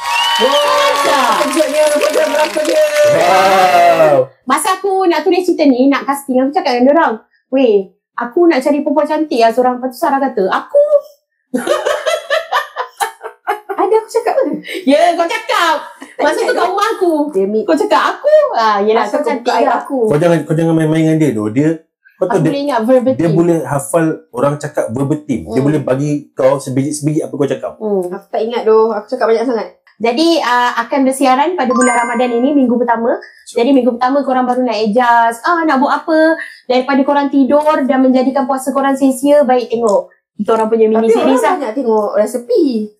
Speaker 5: Kejutnya pelakon dia.
Speaker 4: Wow.
Speaker 5: Masa aku nak tulis cerita ni, nak casting, aku cakap dengan diorang, weh, aku nak cari perempuan cantik lah seorang. Lepas tu Sarah kata, aku ada, aku cakap mana? Ya, kau cakap. Masa tu kat rumah aku. Kau cakap aku. Yelah, kau cantik lah aku.
Speaker 4: Kau jangan main-main dengan dia tu. Kau tahu
Speaker 5: Aku boleh ingat verbatim.
Speaker 4: dia boleh hafal orang cakap verbatim. Dia boleh bagi kau sebiji-sebiji apa kau cakap.
Speaker 3: Aku tak ingat doh. Aku cakap banyak sangat.
Speaker 5: Jadi akan bersiaran pada bulan Ramadan ini, minggu pertama. Jadi minggu pertama korang baru nak adjust, nak buat apa. Daripada korang tidur dan menjadikan puasa korang sia-sia, baik tengok kita orang punya mini series lah.
Speaker 3: Banyak tengok resepi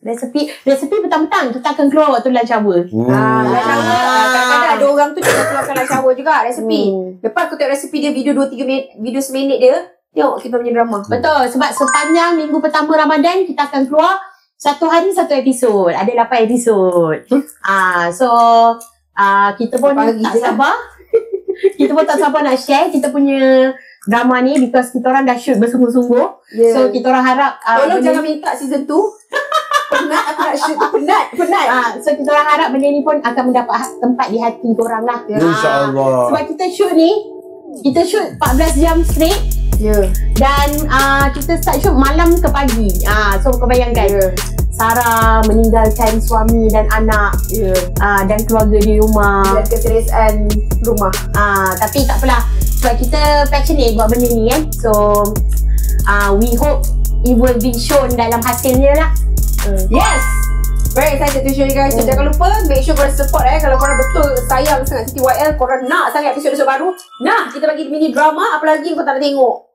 Speaker 5: petang-petang kita akan keluar waktu lunch hour.
Speaker 3: Lunch hour, kadang-kadang ada orang tu juga keluarkan lunch hour juga resepi. Lepas aku tengok resepi dia, video 2-3 minit, video seminit dia, tengok kita punya drama.
Speaker 5: Betul, sebab sepanjang minggu pertama Ramadan kita akan keluar satu hari satu episod. Ada 8 episod. So kita pun tak sabar. Kita pun tak sabar nak share kita punya drama ni, because kita orang dah shoot bersungguh-sungguh. So kita orang harap
Speaker 3: tolong jangan minta season 2. Penat aku nak shoot, penat.
Speaker 5: So kita orang harap benda ni pun akan mendapat tempat di hati korang lah.
Speaker 4: InsyaAllah.
Speaker 5: Sebab kita shoot 14 jam straight. Dan kita start shoot malam ke pagi. So kau bayangkan, Sarah meninggalkan suami dan anak, dan keluarga di rumah,
Speaker 3: dan keseriusan rumah.
Speaker 5: Tapi tak apalah, sebab kita passionate buat benda ni kan. So we hope it will be shown dalam hasilnya lah.
Speaker 3: Yes, very excited to show you guys. So jangan lupa make sure korang support kalau korang betul sayang sangat TTYL, korang nak sangat episod-episod baru, kita bagi mini drama, apa lagi kau tak nak tengok.